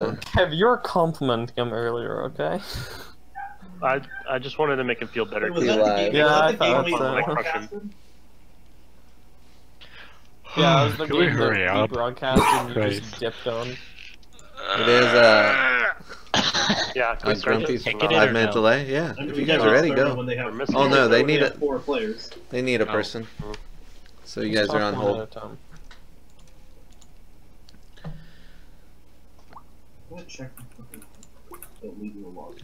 Have you were complimenting him earlier, okay? I just wanted to make him feel better. Was that the game? Yeah, Was I that the game thought we so. broadcasted? Yeah, it was the Can we game hurry that we up? broadcasted and you Christ. just dipped on. It is Yeah, can we a start grumpy this? Can't get 5-minute now. delay. Yeah, I mean, if we you guys can't are ready, start go. when they have- We're missing Oh no, they when need have a 4 players. a person. So you guys Just are talk on one hold. at a time. I'm gonna check the legal log.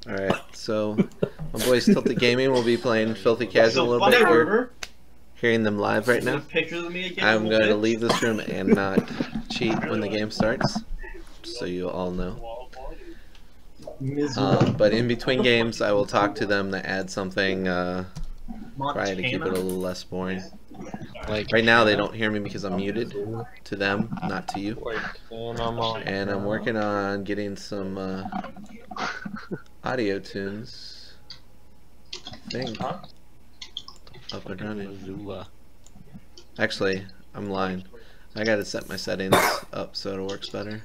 All right, so my boys Tilted Gaming will be playing Filthy Casual a little bit. You're hearing them live right now. Pictures of me again. I'm going to leave this room and not cheat when the game starts, so you all know. But in between games, I will talk to them to add something, try to keep it a little less boring. Like Right now, they don't hear me because I'm muted to them, not to you. And I'm working on getting some audio tunes thing up and running. Missoula. Actually, I'm lying. I gotta set my settings up so it works better.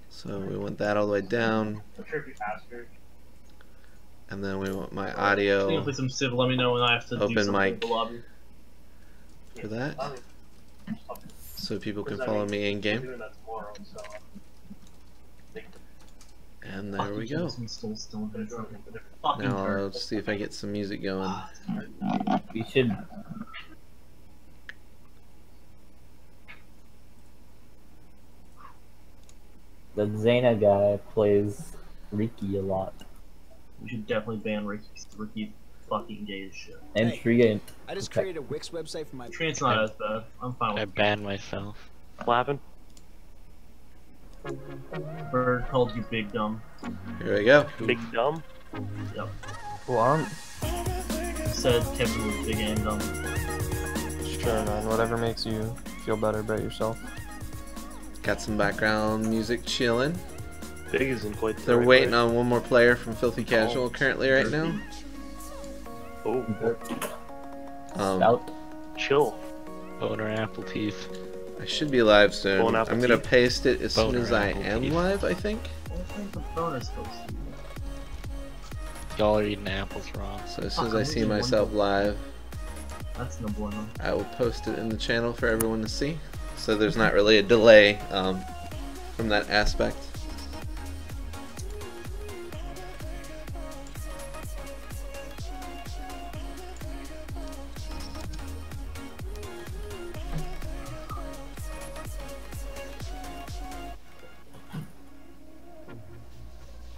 So we want that all the way down. And then we want my audio Play some Civ. Let me know when I have to do open something mic in the lobby. for that, so people can follow me in game. And there we go. Now let's see if I get some music going. We should. The Zena guy plays Riki a lot. We should definitely ban Ricky. Ricky fucking gay as shit. And Tree. I just created a Wix website for my. Trant's not as bad. I'm fine I with banned myself. Flapping. it. Bird called you big dumb. Here we go. Big dumb. Yep. What? Said Kevin was big and dumb. Sure, man. Whatever makes you feel better about yourself. Got some background music chilling. Big isn't quite. the They're right waiting way. on one more player from Filthy Casual currently right now. Oh, Stout. chill. Boner apple teeth. I should be live soon. Bone apple I'm gonna teeth. paste it as soon Boner as I apple am teeth. live, I think. What do you think the bonus supposed to be? Y'all are eating apples wrong. So as soon as I see myself live, That's no bueno. I will post it in the channel for everyone to see. So there's not really a delay from that aspect.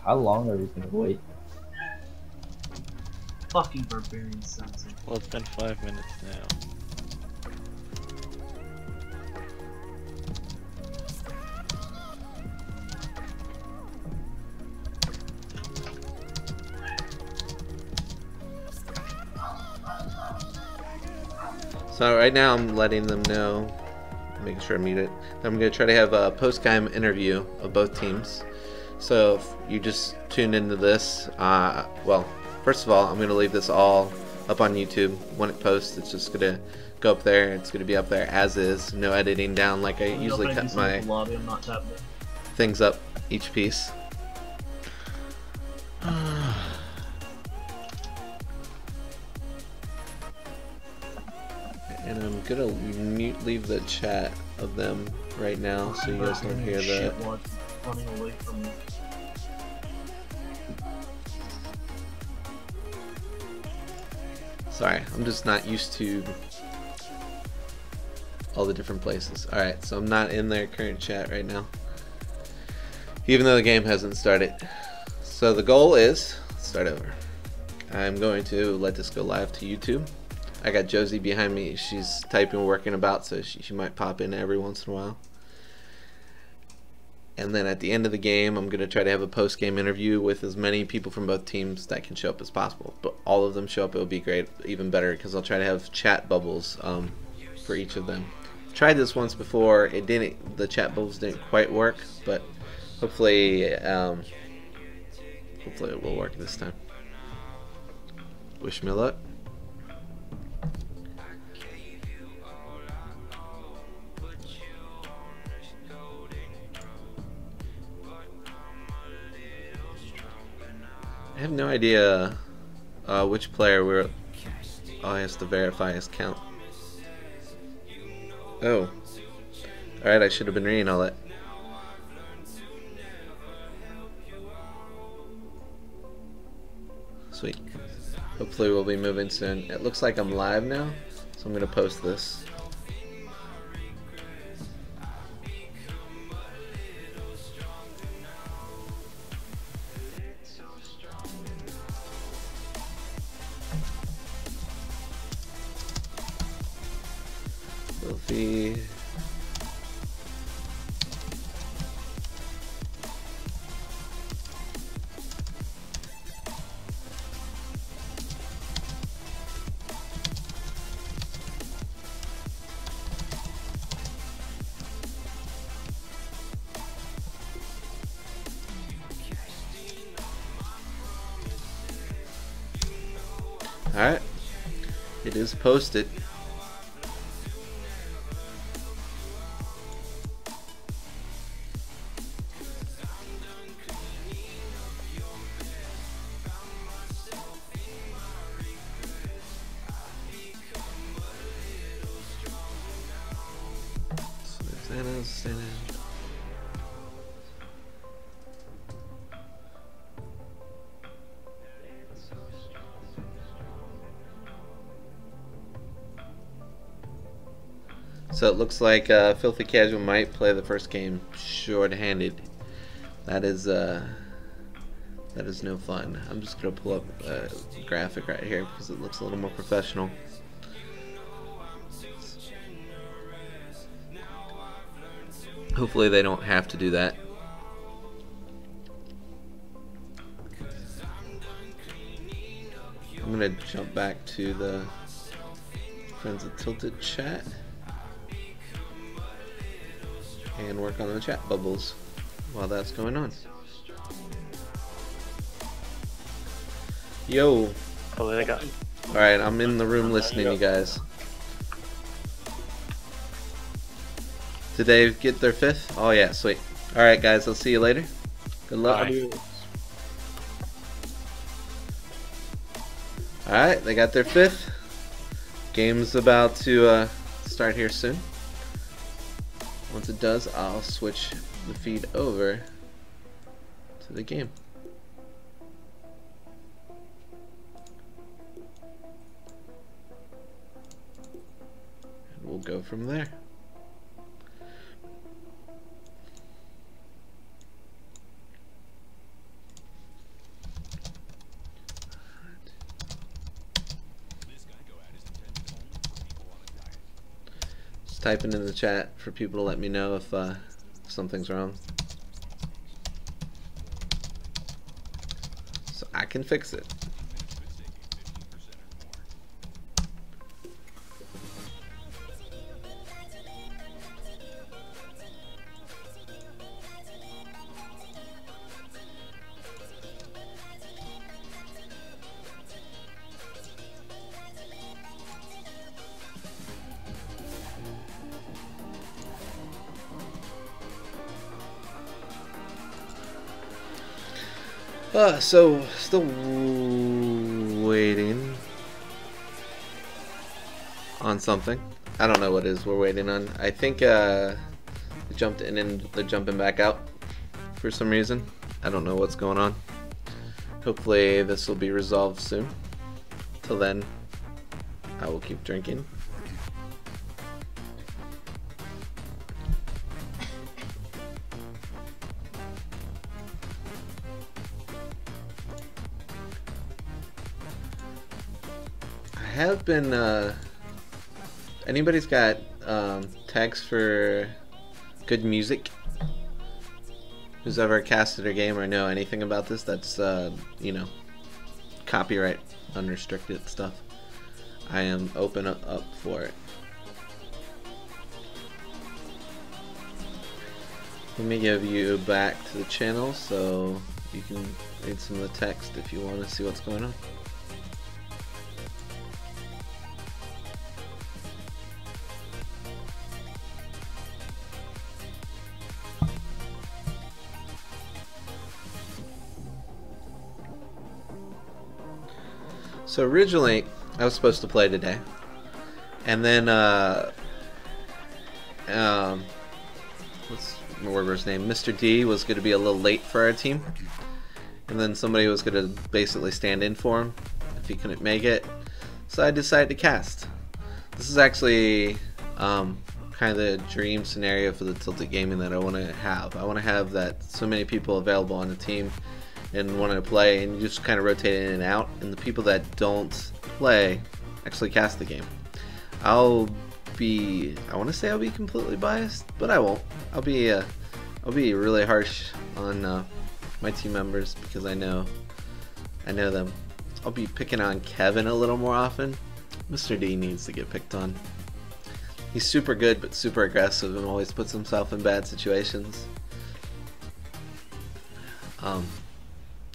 How long are we gonna wait? Fucking barbarian sensor. Well, it's been 5 minutes now. So right now I'm letting them know, making sure I mute it, that I'm going to try to have a post-game interview of both teams. So if you just tuned into this, well, first of all, I'm going to leave this all up on YouTube. When it posts, it's just going to go up there. It's going to be up there as is, no editing down like I usually cut my lobby. I'm not tapped in. things up each piece. And I'm gonna leave the chat of them right now so you guys don't hear the. Shit, watch running away from me. Sorry, I'm just not used to all the different places. Alright, so I'm not in their current chat right now, even though the game hasn't started. So the goal is, let's start over. I'm going to let this go live to YouTube. I got Josie behind me. She's typing, working about, so she might pop in every once in a while. And then at the end of the game, I'm going to try to have a post-game interview with as many people from both teams that can show up as possible. But all of them show up, it will be great, even better, because I'll try to have chat bubbles for each of them. Tried this once before. It didn't. The chat bubbles didn't quite work, but hopefully, hopefully it will work this time. Wish me luck. have no idea which player we're. Oh, he has to verify his count. Oh. Alright, I should have been reading all that. Sweet. Hopefully we'll be moving soon. It looks like I'm live now, so I'm going to post this. Filthy. Alright, it is posted. So it looks like Filthy Casual might play the first game short-handed. That is no fun. I'm just gonna pull up a graphic right here because it looks a little more professional. Hopefully they don't have to do that. I'm gonna jump back to the Friends of Tilted chat and work on the chat bubbles while that's going on. Yo. Oh, they got. Alright, I'm in the room listening, you guys. Did they get their 5th? Oh yeah, sweet. Alright guys, I'll see you later. Good luck. Alright, they got their 5th. Game's about to start here soon. Once it does, I'll switch the feed over to the game. And we'll go from there. Typing in the chat for people to let me know if something's wrong, so I can fix it. So still waiting on something. I don't know what it is we're waiting on. I think they jumped in and they're jumping back out for some reason. I don't know what's going on. Hopefully this will be resolved soon. Till then, I will keep drinking. I have been, anybody's got tags for good music? Who's ever casted a game or know anything about this that's, you know, copyright unrestricted stuff? I am open up for it. Let me give you back to the channel so you can read some of the text if you want to see what's going on. So originally, I was supposed to play today, and then what's Warber's name? Mr. D was going to be a little late for our team, and then somebody was going to basically stand in for him if he couldn't make it. So I decided to cast. This is actually kind of the dream scenario for the Tilted Gaming that I want to have. I want to have that so many people available on the team and want to play, and you just kind of rotate in and out, and the people that don't play actually cast the game. I want to say I'll be completely biased, but I won't. I'll be really harsh on my team members because I know them. I'll be picking on Kevin a little more often. Mr. D needs to get picked on. He's super good but super aggressive and always puts himself in bad situations.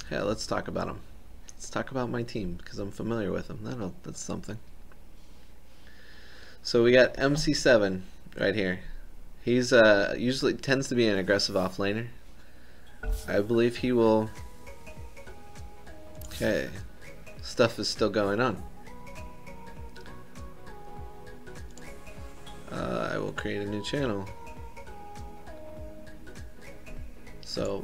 Yeah, let's talk about him. Let's talk about my team because I'm familiar with him. That's something. So we got MC7 right here. He's usually tends to be an aggressive offlaner. I believe he will. Okay, stuff is still going on. I will create a new channel. So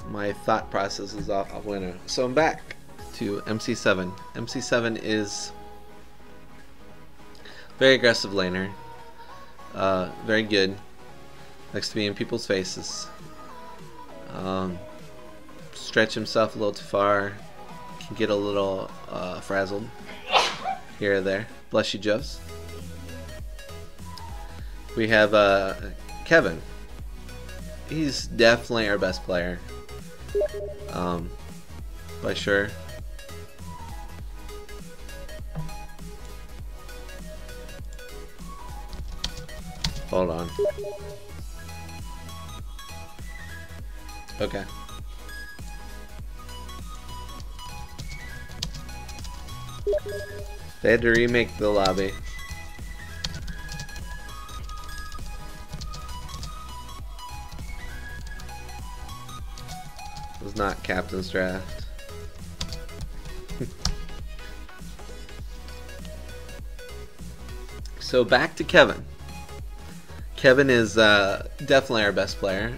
my thought process is off winner. So I'm back to MC7. MC7 is very aggressive laner. Very good. Likes to be in people's faces. Stretch himself a little too far. Can get a little frazzled here or there. Bless you, Joes. We have Kevin. He's definitely our best player. By sure. Hold on. Okay. They had to remake the lobby. It was not Captain's Draft. So back to Kevin. Kevin is definitely our best player.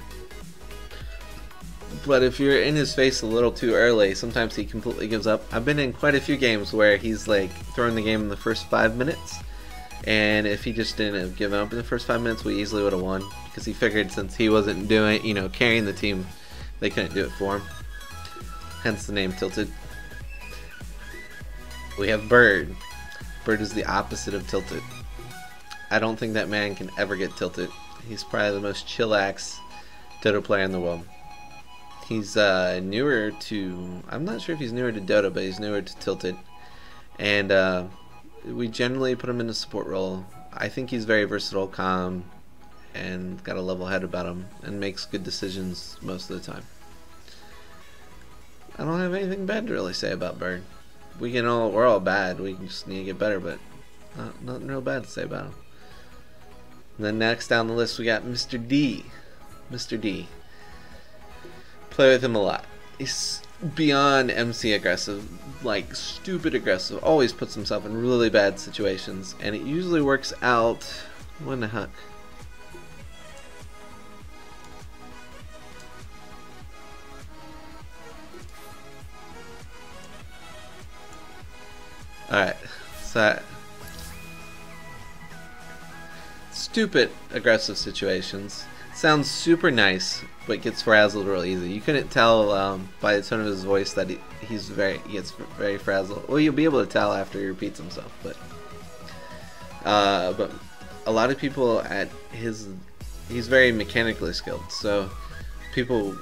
But if you're in his face a little too early, sometimes he completely gives up. I've been in quite a few games where he's like throwing the game in the first 5 minutes, and if he just didn't have given up in the first 5 minutes, we easily would have won because he figured since he wasn't doing, carrying the team, they couldn't do it for him. Hence the name Tilted. We have Bird. Bird is the opposite of Tilted. I don't think that man can ever get tilted. He's probably the most chillax Dota player in the world. He's newer to, I'm not sure if he's newer to Dota, but he's newer to Tilted. And we generally put him in a support role. I think he's very versatile, calm, and got a level head about him, and makes good decisions most of the time. I don't have anything bad to really say about Bird. We're all bad. We just need to get better, but nothing real bad to say about him. And then next down the list we got Mr. D. Mr. D. Play with him a lot. He's beyond MC aggressive, like stupid aggressive. Always puts himself in really bad situations, and it usually works out. What the heck? Alright, so stupid aggressive situations. Sounds super nice, but gets frazzled real easy. You couldn't tell by the tone of his voice that he gets very frazzled. Well, you'll be able to tell after he repeats himself, but a lot of people he's very mechanically skilled, so people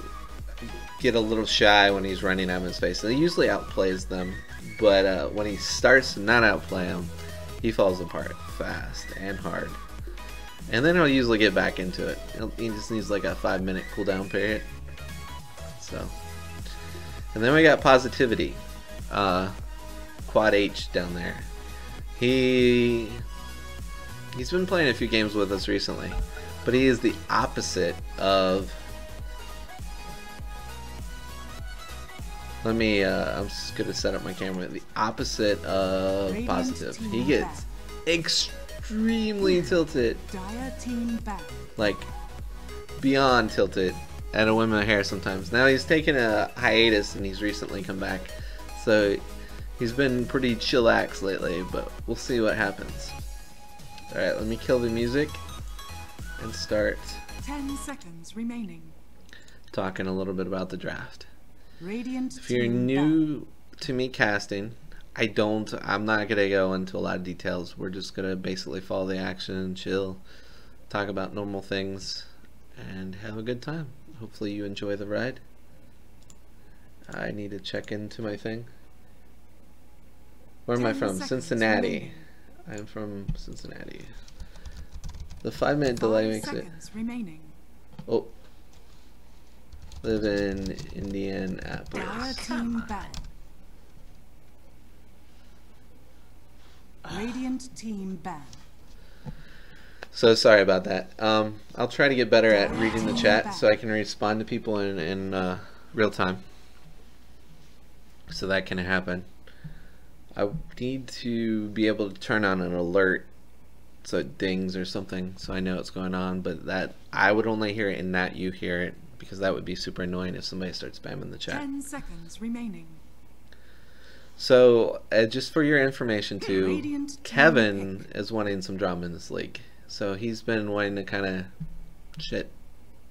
get a little shy when he's running out of his face. And he usually outplays them, but when he starts to not outplay them, he falls apart fast and hard. And then he'll usually get back into it. He just needs like a 5-minute cooldown period. So, and then we got Positivity, Quad H down there. He's been playing a few games with us recently, but he is the opposite of Let me, I'm just gonna set up my camera the opposite of positive. He gets extremely tilted. Like, beyond tilted. I don't win my hair sometimes. Now he's taken a hiatus and he's recently come back. So he's been pretty chillax lately, but we'll see what happens. Alright, let me kill the music and start 10 seconds remaining. Talking a little bit about the draft. Radiant If you're new to me casting, I'm not gonna go into a lot of details. We're just gonna basically follow the action, chill, talk about normal things, and have a good time. Hopefully you enjoy the ride. I need to check into my thing. Where am I from? Cincinnati. I am from Cincinnati. The 5-minute delay makes it. Oh. Live in Indianapolis. Radiant team ban. So sorry about that. I'll try to get better at reading the chat so I can respond to people in real time. So that can happen. I need to be able to turn on an alert so it dings or something so I know what's going on, but that I would only hear it and not you hear it, because that would be super annoying if somebody starts spamming the chat. 10 seconds remaining. So just for your information too, Kevin is wanting some drama in this league. So he's been wanting to kind of shit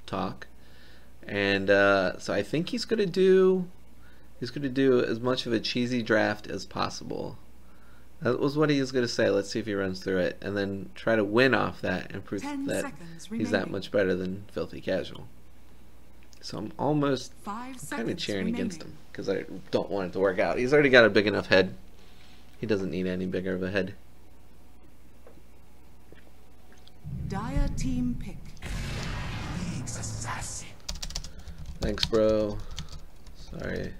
talk, and so I think he's gonna do as much of a cheesy draft as possible. That was what he was gonna say. Let's see if he runs through it, and then try to win off that and prove that he's that much better than Filthy Casual. So I'm almost kind of cheering against him because I don't want it to work out. He's already got a big enough head. He doesn't need any bigger of a head. Dire team pick. Thanks, bro. Sorry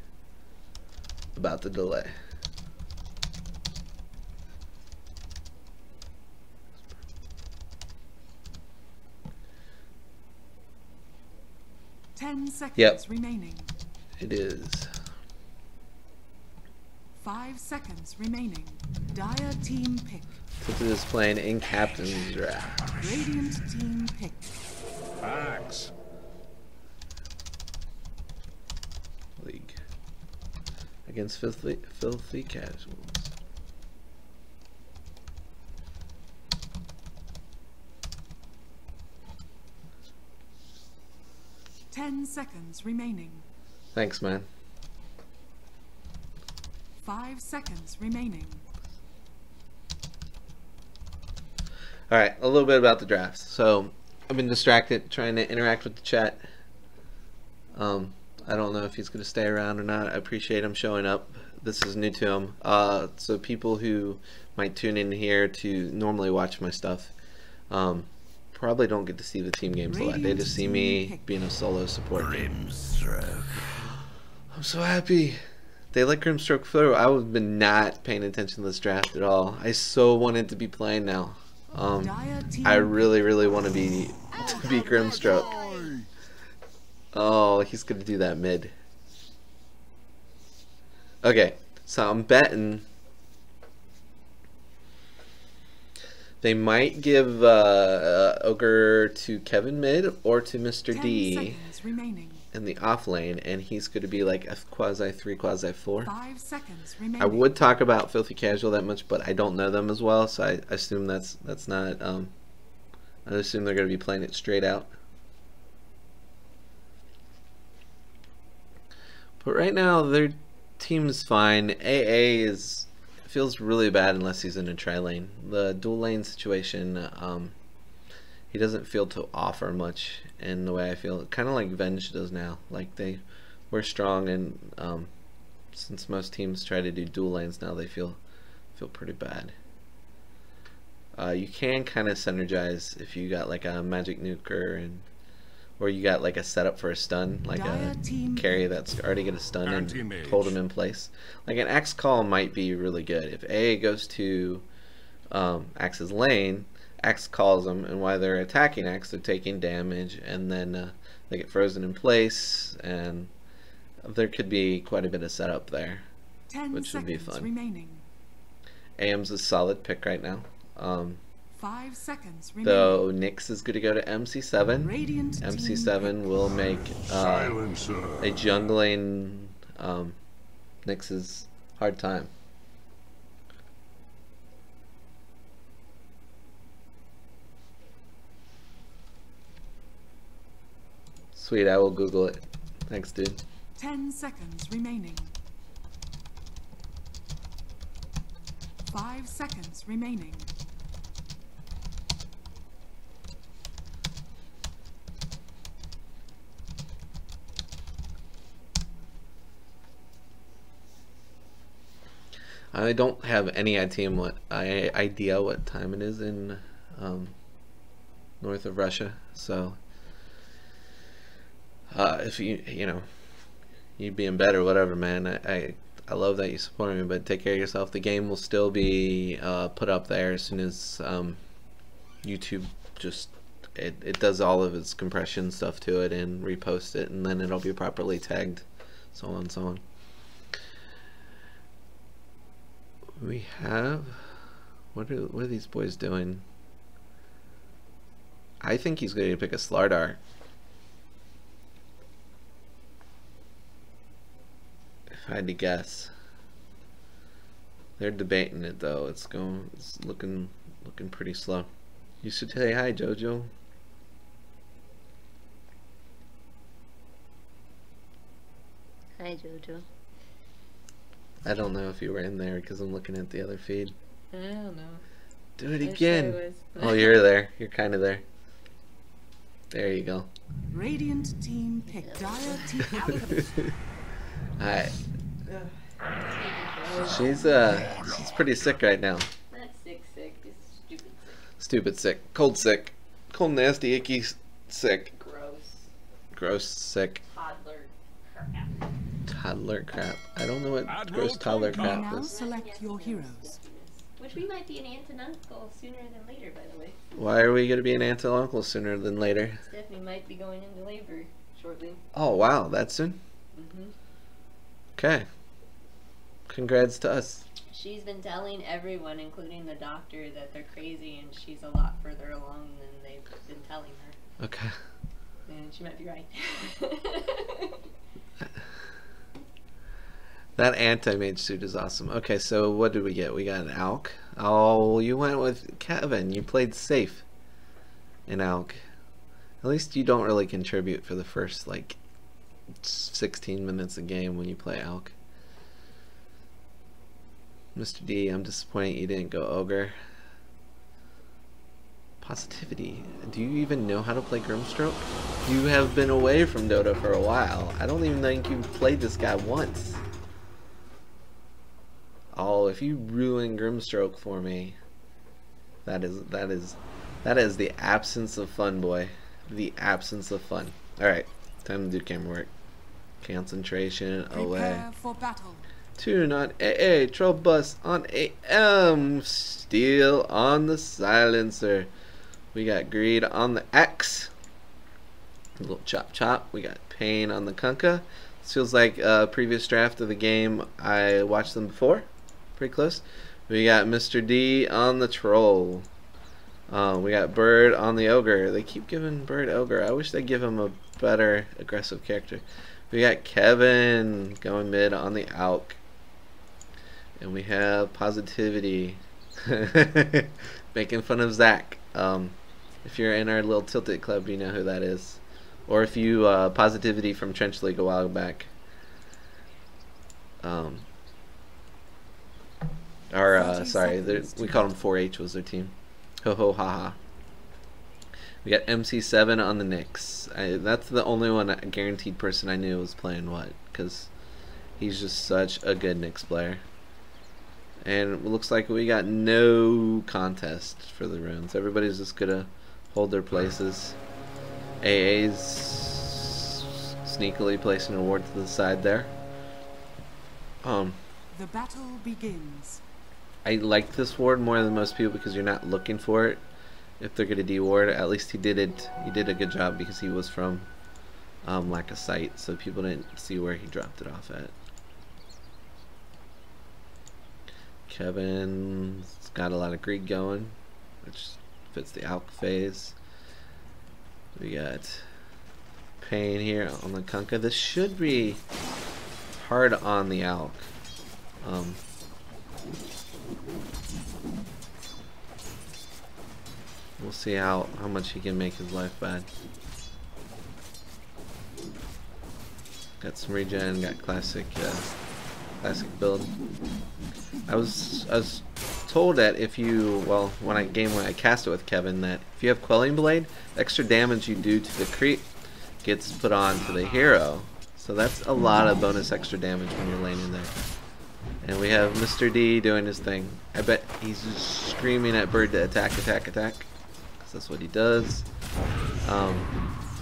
about the delay. Seconds remaining. It is. 5 seconds remaining. Dire team pick. Tilted is playing in captain's draft. Radiant team pick. Axe. League against filthy casuals. Seconds remaining. Thanks, man. 5 seconds remaining. Alright, a little bit about the drafts. So, I've been distracted trying to interact with the chat. I don't know if he's going to stay around or not. I appreciate him showing up. This is new to him. So people who might tune in here to normally watch my stuff, probably don't get to see the team games a lot. They just see me being a solo support game. I'm so happy they let Grimstroke through. I have been not paying attention to this draft at all. I so wanted to be playing now. I really want to be Grimstroke. Oh, he's gonna do that mid. Okay, so I'm betting they might give Ogre to Kevin mid or to Mr. D in the off lane, and he's going to be like a quasi 3, quasi 4. 5 seconds remaining. I would talk about Filthy Casual that much, but I don't know them as well, so I assume that's not. I assume they're going to be playing it straight out. But right now their team's fine. AA feels really bad unless he's in a tri lane. The dual lane situation, he doesn't feel to offer much in the way I feel. Kind of like Venge does now. Like we're strong, and since most teams try to do dual lanes now, they feel pretty bad. You can kind of synergize if you got like a magic nuker or you got like a setup for a stun, like a carry that's already gonna stun and hold him in place. Like an Axe call might be really good. If A goes to Axe's lane, Axe calls them, and while they're attacking Axe, they're taking damage, and then they get frozen in place, and there could be quite a bit of setup there, 10 which would be seconds fun. remaining. AM's a solid pick right now. 5 seconds remaining. Though Nyx is going to go to MC7. Radiant team MC7 will make Silencer. a jungling Nyx's hard time. Sweet, I will Google it. Thanks, dude. 10 seconds remaining. 5 seconds remaining. I don't have any idea what time it is in north of Russia, so if you'd be in bed or whatever, man. I love that you support me, but take care of yourself. The game will still be put up there as soon as YouTube just it does all of its compression stuff to it and repost it, and then it'll be properly tagged, so on and so on. We have what are these boys doing? I think he's going to pick a Slardar. If I had to guess. They're debating it though. It's looking pretty slow. You should say hi, Jojo. Hi, Jojo. I don't know if you were in there because I'm looking at the other feed. I don't know. Do it I again. sure was. Oh, you're there. You're kind of there. There you go. Radiant team pick Dire team. Alright. She's pretty sick right now. Not sick, just stupid sick. Stupid sick. Cold sick. Cold, nasty, icky sick. Gross sick. Toddler crap. Toddler crap. I don't know what Admiral gross toddler Tonka. crap Now is. select your heroes. Which we might be an aunt and uncle sooner than later, by the way. Why are we going to be an aunt and uncle sooner than later? Stephanie might be going into labor shortly. Oh wow, that soon? Okay. Congrats to us. She's been telling everyone, including the doctor, that they're crazy, and she's a lot further along than they've been telling her. Okay. And she might be right. That anti-mage suit is awesome. Okay, so what did we get? We got an Alk. Oh, you went with Kevin. You played safe in Alk. At least you don't really contribute for the first, like, 16 minutes a game when you play Alk. Mr. D, I'm disappointed you didn't go Ogre. Positivity. Do you even know how to play Grimstroke? You have been away from Dota for a while. I don't even think you've played this guy once. Oh, if you ruin Grimstroke for me, that is the absence of fun, boy. The absence of fun. Alright, time to do camera work. Concentration away. Prepare for battle. Tune on AA, Troll Bus on AM, Steel on the Silencer. We got Greed on the X. A little chop chop. We got Pain on the Kunkka. This feels like a previous draft of the game. I watched them before. Pretty close. We got Mr. D on the Troll. We got Bird on the Ogre. They keep giving Bird Ogre. I wish they'd give him a better aggressive character. We got Kevin going mid on the Alk. And we have Positivity making fun of Zach. If you're in our little Tilted Club, you know who that is. Or if you Positivity from Trench League a while back. Sorry, we called them 4H was their team. Ho ho ha ha. We got MC7 on the Nyx. That's the only one guaranteed person I knew was playing what, because he's just such a good Nyx player. And it looks like we got no contest for the runes. Everybody's just gonna hold their places. AA's sneakily placing a ward to the side there. The battle begins. I like this ward more than most people because you're not looking for it. If they're gonna deward, at least he did it. He did a good job because he was from lack of sight, so people didn't see where he dropped it off at. Kevin's got a lot of greed going, which fits the Alk phase. We got Pain here on the Kunkka. This should be hard on the Alk. We'll see how much he can make his life bad. Got some regen, got classic build. I was told that if you, well, when I cast it with Kevin, that if you have Quelling Blade, the extra damage you do to the creep gets put on to the hero. So that's a lot of bonus extra damage when you're laying in there. And we have Mr. D doing his thing. I bet he's just screaming at Bird to attack, attack, attack. Because that's what he does.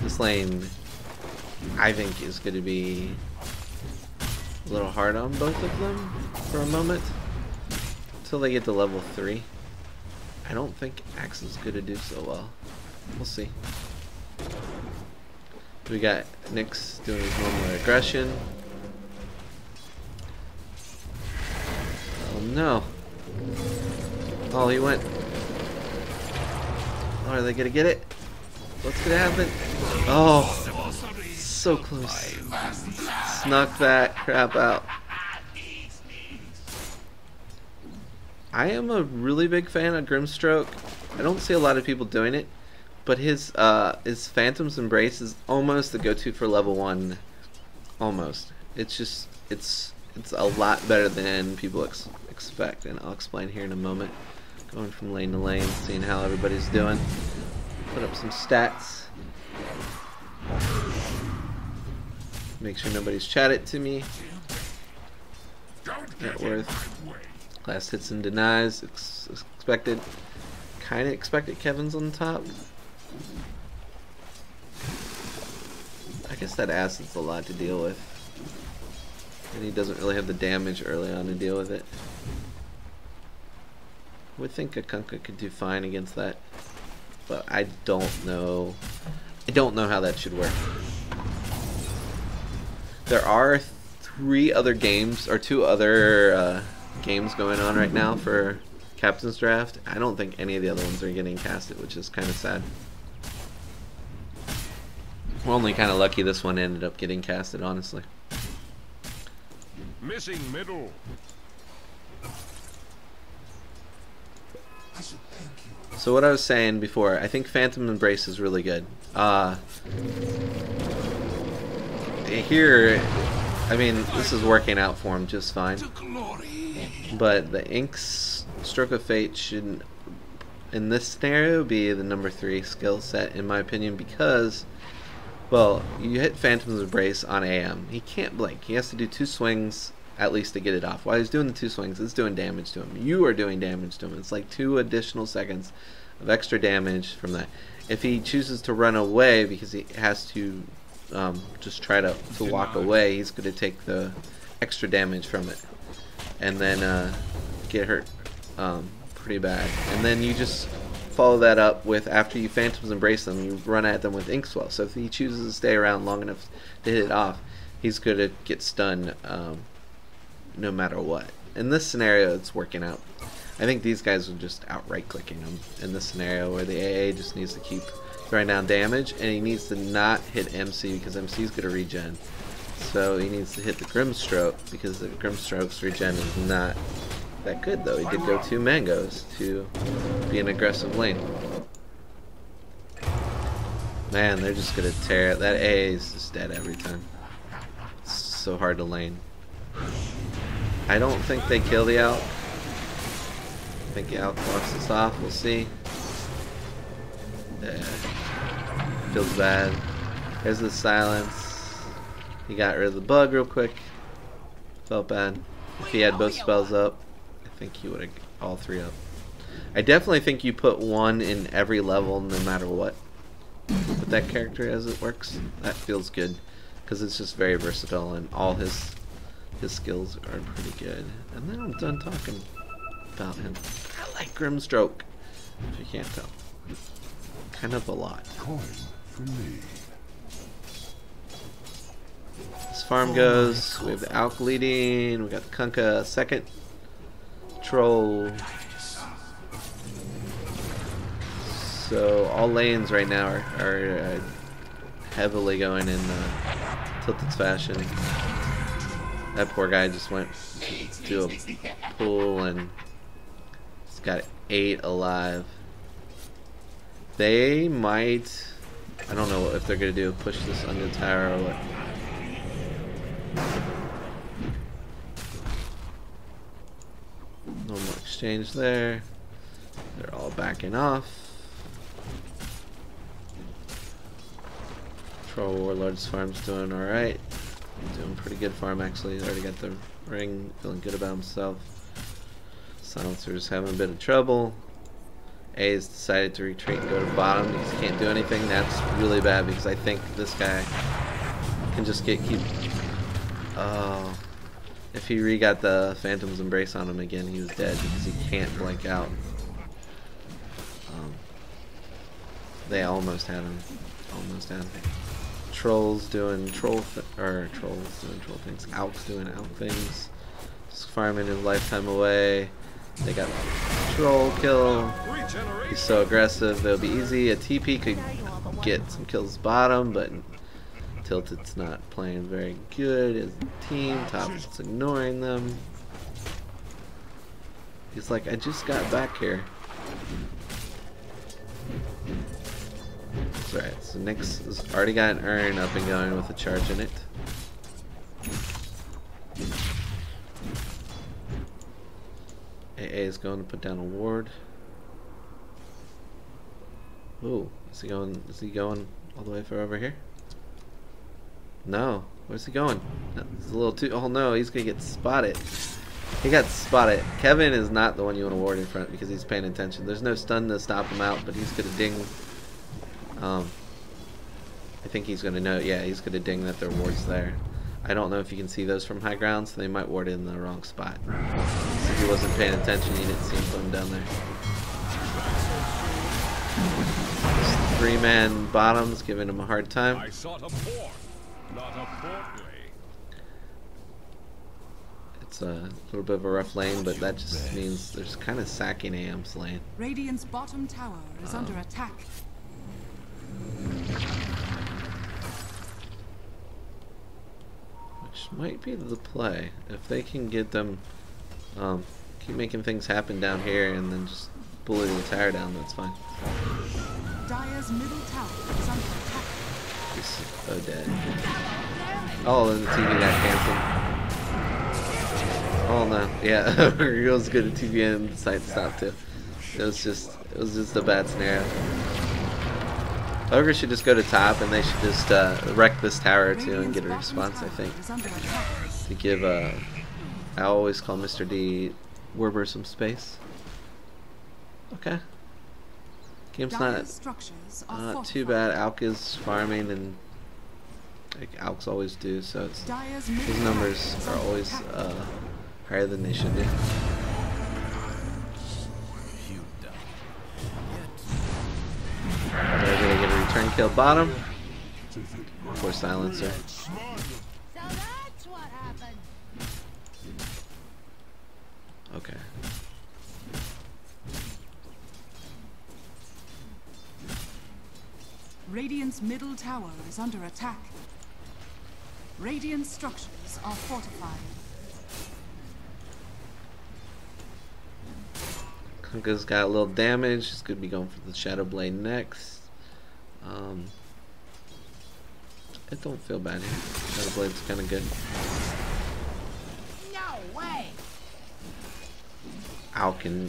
This lane, I think, is going to be a little hard on both of them for a moment. Until they get to level 3. I don't think Axe is going to do so well. We'll see. We got Nyx doing his normal aggression. Oh no. Oh, he went. Oh, are they gonna get it? What's gonna happen? Oh, so close. Snuck that crap out. I am a really big fan of Grimstroke. I don't see a lot of people doing it, but his Phantom's Embrace is almost the go-to for level 1. Almost. It's just it's a lot better than people expect, and I'll explain here in a moment. Going from lane to lane, seeing how everybody's doing. Put up some stats. Make sure nobody's chatted to me. Net worth. Last hits and denies. Expected. Kind of expected Kevin's on top. I guess that acid's a lot to deal with. And he doesn't really have the damage early on to deal with it. I would think a Kunkka could do fine against that, but I don't know. I don't know how that should work. There are 3 other games, or 2 other games going on right now for Captain's Draft. I don't think any of the other ones are getting casted, which is kind of sad. We're only kind of lucky this one ended up getting casted, honestly. Missing middle. So what I was saying before, I think Phantom Embrace is really good. Here, I mean, this is working out for him just fine. But the Ink's Stroke of Fate should, in this scenario, be the number 3 skill set, in my opinion, because, well, you hit Phantom's Embrace on AM. He can't blink. He has to do 2 swings at least to get it off. While he's doing the 2 swings, it's doing damage to him. You are doing damage to him. It's like 2 additional seconds of extra damage from that. If he chooses to run away because he has to just try to walk away, he's going to take the extra damage from it and then get hurt pretty bad. And then you just follow that up with, after you Phantoms Embrace them, you run at them with Inkswell. So if he chooses to stay around long enough to hit it off, he's going to get stunned no matter what. In this scenario, it's working out. I think these guys are just outright clicking him in this scenario where the AA just needs to keep throwing down damage, and he needs to not hit MC because MC is going to regen. So he needs to hit the Grimstroke because the Grimstroke's regen is not that good, though. He did go 2 mangoes to be an aggressive lane. Man, they're just going to tear it. That AA is just dead every time. It's so hard to lane. I don't think they kill the Alk. I think the Alk walks this off. We'll see. Yeah. Feels bad. There's the silence. He got rid of the bug real quick. Felt bad. If he had both spells up, I think he would have all 3 up. I definitely think you put 1 in every level no matter what. With that character as it works, that feels good. Because it's just very versatile and all his skills are pretty good. And then I'm done talking about him. I like Grimstroke, if you can't tell. Kind of a lot. Coin for me. As farm goes, we have the Alk leading, we got the Kunkka second, Troll. So all lanes right now are heavily going in Tilted's fashion. That poor guy just went to a pool and he's got 8 alive. They might, I don't know if they're gonna do, push this under the tower or what. No more exchange there. They're all backing off. Troll Warlord's farm's doing alright. Doing pretty good farm actually. He's already got the ring, feeling good about himself. Silencer's having a bit of trouble. A's decided to retreat and go to bottom because he can't do anything. That's really bad because I think this guy can just keep. Oh, if he re-got the Phantom's Embrace on him again, he was dead because he can't blank out. They almost had him. Almost had him. Trolls doing trolls doing troll things. Alk's doing Alk things. Just farming his lifetime away. They got a troll kill. He's so aggressive, it'll be easy. A TP could get some kills bottom, but Tilted's not playing very good as a team. Top's ignoring them. He's like, I just got back here. That's right, so Nyx has already got an urn up and going with a charge in it. AA is going to put down a ward. Ooh, is he going all the way for over here? No. Where's he going? No, it's a little too, oh no, he's gonna get spotted. He got spotted. Kevin is not the one you want to ward in front because he's paying attention. There's no stun to stop him out, but he's gonna ding. I think he's gonna know, yeah, he's gonna ding that their ward's there. I don't know if you can see those from high ground, so they might ward in the wrong spot. So if he wasn't paying attention, he didn't see him put him down there. 3-man bottoms giving him a hard time. I sought a port, not a portly. It's a little bit of a rough lane, but that just means there's kind of sacking AM's lane. Radiant's bottom tower is under attack. Which might be the play. If they can get them, keep making things happen down here and then just bully the tower down, that's fine. Dire's middle tower is under attack. He's so dead. Oh, and the TV got canceled. Oh no, yeah, he was good at TV and decided to stop too. It was just a bad scenario. Ogre should just go to top and they should just wreck this tower too and get a response, I think. To give, I always call Mr. D Werber some space. Okay. Game's not too bad. Alk is farming and like Alks always do, so it's, his numbers are always higher than they should be. They're gonna get a return kill bottom. Poor Silencer. So that's what happened. Okay. Radiant's middle tower is under attack. Radiant structures are fortified. Kunkka's got a little damage. He's gonna be going for the Shadow Blade next. I don't feel bad here. Shadow Blade's kind of good. No way. Alk can,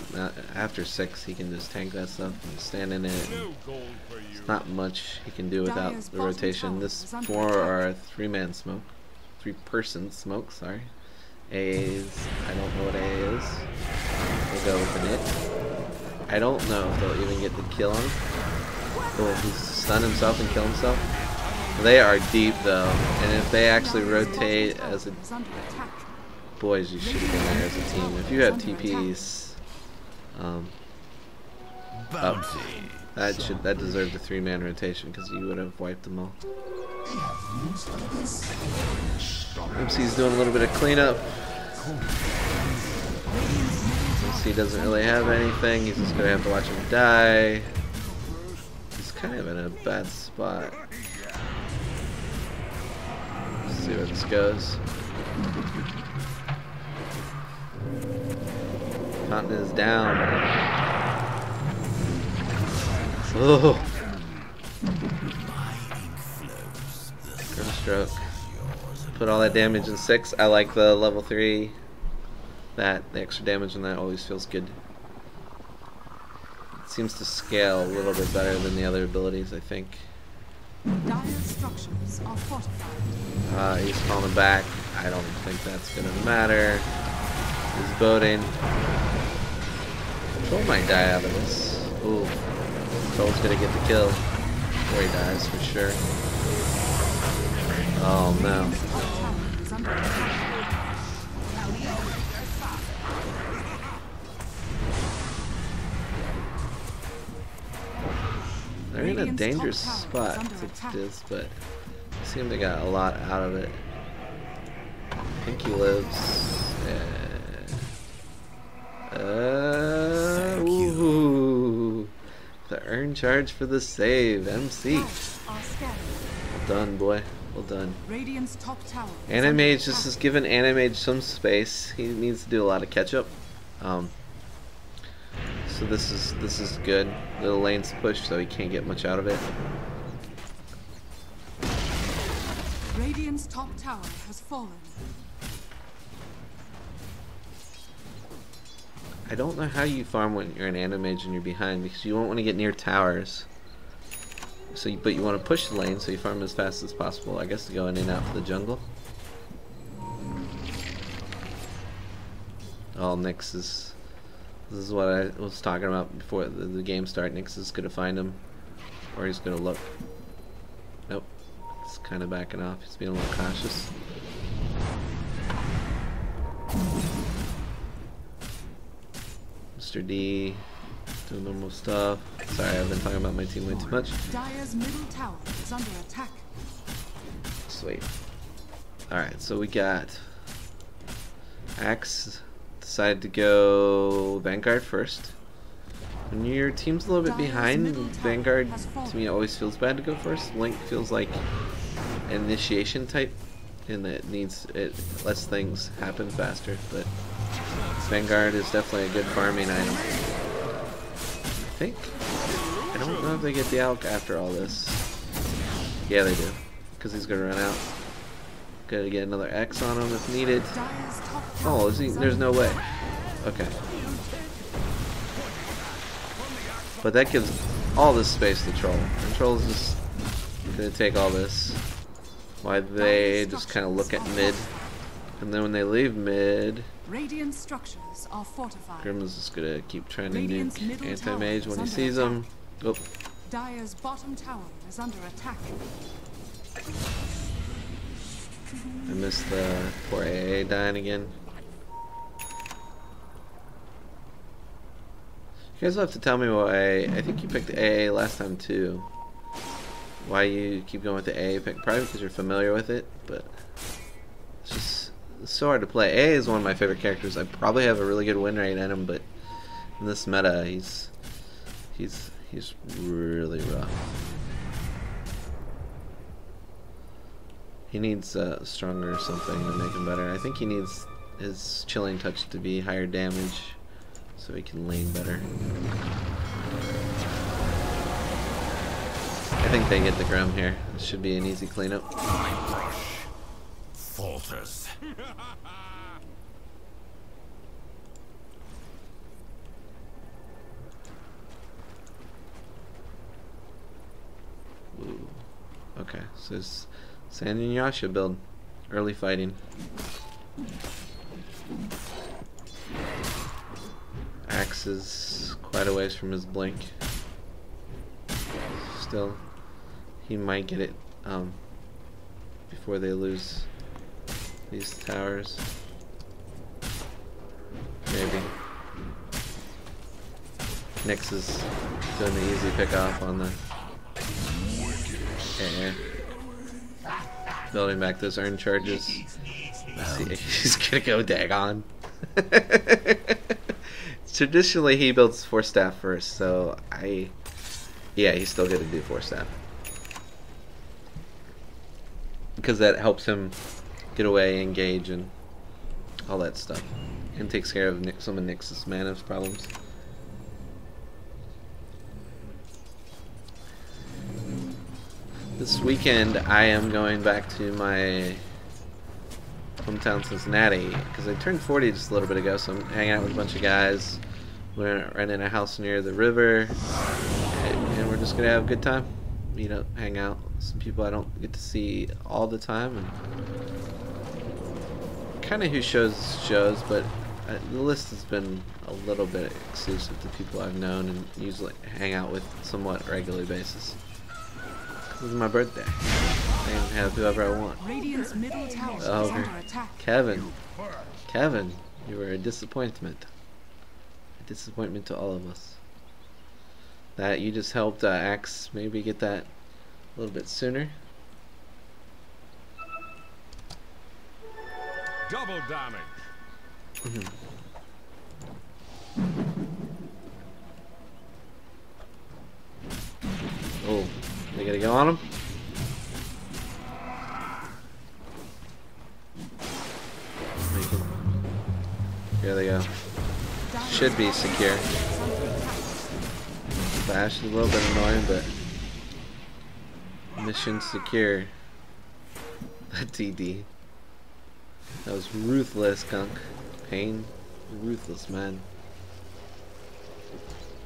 after 6, he can just tank that stuff and stand in it. There's not much he can do without the rotation. This 4 or 3-man smoke, 3-person smoke. Sorry. A's. I don't know what A is. We'll go with an it. I don't know if they'll even get the kill on him. Oh, he's stunned himself and killed himself. They are deep though, and if they actually rotate as a... Boys, you should have been there as a team. If you have TPs, that deserved a 3-man rotation because you would have wiped them all. MC's doing a little bit of cleanup. MC doesn't really have anything. He's just gonna have to watch him die. He's kind of in a bad spot. Let's see where this goes. Fountain is down. Oh. Stroke. Put all that damage in 6. I like the level 3. The extra damage on that always feels good. It seems to scale a little bit better than the other abilities, I think. Dire structures are fortified. He's falling back. I don't think that's gonna matter. He's boating. Troll might die out of this. Ooh. Troll's gonna get the kill. Before he dies for sure. Oh no. They're in a dangerous spot to this, but it seemed they got a lot out of it. Pinky lives. Ooh. The earn charge for the save. MC. Well done, boy. Well done. Animage just has given Animage some space. He needs to do a lot of catch up. So this is good. The lane's pushed, so he can't get much out of it. Radiant's top tower has fallen. I don't know how you farm when you're an Animage and you're behind, because you won't want to get near towers. So, but you want to push the lane, so you farm as fast as possible. I guess to go in and out for the jungle. Oh, Nyx is. This is what I was talking about before the game started. Nyx is gonna find him, or he's gonna look. Nope, he's kind of backing off. He's being a little cautious. Mr. D. Doing normal stuff. Sorry, I've been talking about my team way too much. Dire's middle tower is under attack. Sweet. Alright, so we got Axe decided to go Vanguard first. When your team's a little bit behind, Vanguard to me always feels bad to go first. Link feels like an initiation type, and that it lets things happen faster, but Vanguard is definitely a good farming item. I don't know if they get the Alk after all this. Yeah, they do, because he's gonna run out. Gotta get another X on him if needed. Oh, there's no way. Okay. But that gives all this space to Troll. And Troll's just gonna take all this. Why they just kind of look at mid. And then when they leave mid, Radiant structures are fortified. Grim is just gonna keep trying to nuke Anti-Mage when he sees him. Oh. Dire's bottom tower is under attack. I missed the poor AA dying again. You guys will have to tell me why. I think you picked AA last time too. Why you keep going with the AA pick? Probably because you're familiar with it, but it's just so hard to play. AA is one of my favorite characters. I probably have a really good win rate on him, but in this meta, he's really rough. He needs stronger or something to make him better. I think he needs his chilling touch to be higher damage so he can lane better. I think they get the Grim here. This should be an easy cleanup. My brush falters. Ooh. Okay, so it's Sand and Yasha build. Early fighting. Axe is quite a ways from his blink. Still, he might get it before they lose these towers. Maybe. Nyx is doing the easy pick off on the AA. Building back those earn charges. Let's see, he's gonna go Dagon. Traditionally, he builds 4 staff first, so yeah, he's still gonna do 4 staff because that helps him get away, engage, and all that stuff, and takes care of some of Nyx's mana problems. This weekend, I am going back to my hometown Cincinnati because I turned 40 just a little bit ago, so I'm hanging out with a bunch of guys. We're renting a house near the river, and we're just gonna have a good time. Meet up, hang out. Some people I don't get to see all the time, and kind of who shows, but the list has been a little bit exclusive to people I've known and usually hang out with somewhat regularly basis. This is my birthday. I can have whoever I want. Radiant's middle tower is Oh, under attack. Kevin, you were a disappointment. A disappointment to all of us. That you just helped Axe maybe get that a little bit sooner. Double damage. Oh, they gotta go on him. Here they go. Should be secure. Flash is a little bit annoying, but mission secure. That TD. That was ruthless, Kunk. Pain. Ruthless, man.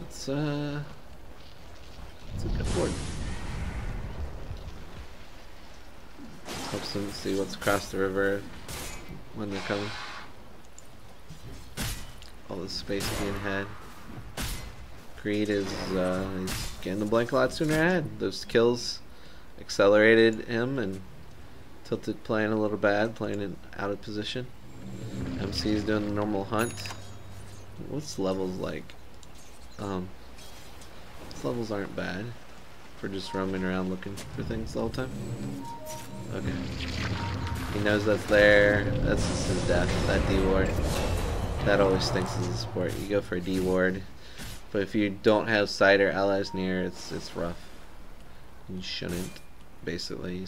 It's a good board. Helps them see what's across the river when they're coming. All the space being had. Greed is he's getting the blank a lot sooner ahead. Those kills accelerated him and tilted playing a little bad, playing it out of position. MC is doing the normal hunt. What's levels like? These levels aren't bad for just roaming around looking for things the whole time. Okay. He knows that's there. That's just his death. That D ward. That always stinks as a support. You go for a D ward. But if you don't have sight or allies near, it's rough. You shouldn't. Basically, you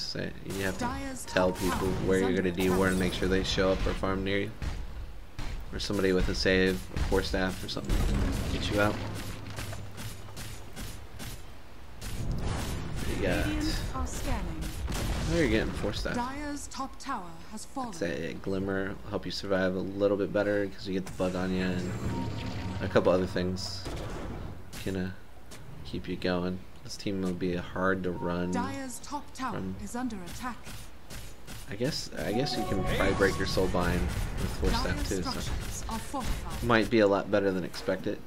have to tell people where you're gonna D ward and make sure they show up or farm near you, or somebody with a save, or 4 staff, or something to get you out. What do you got? Oh, you're getting 4 staff. Dire's top tower has fallen. Say a glimmer will help you survive a little bit better because you get the bug on you, and a couple other things can keep you going. This team will be hard to run. Dire's top tower is under attack. I guess you can probably break your soul bind with 4 staff too, so might be a lot better than expected.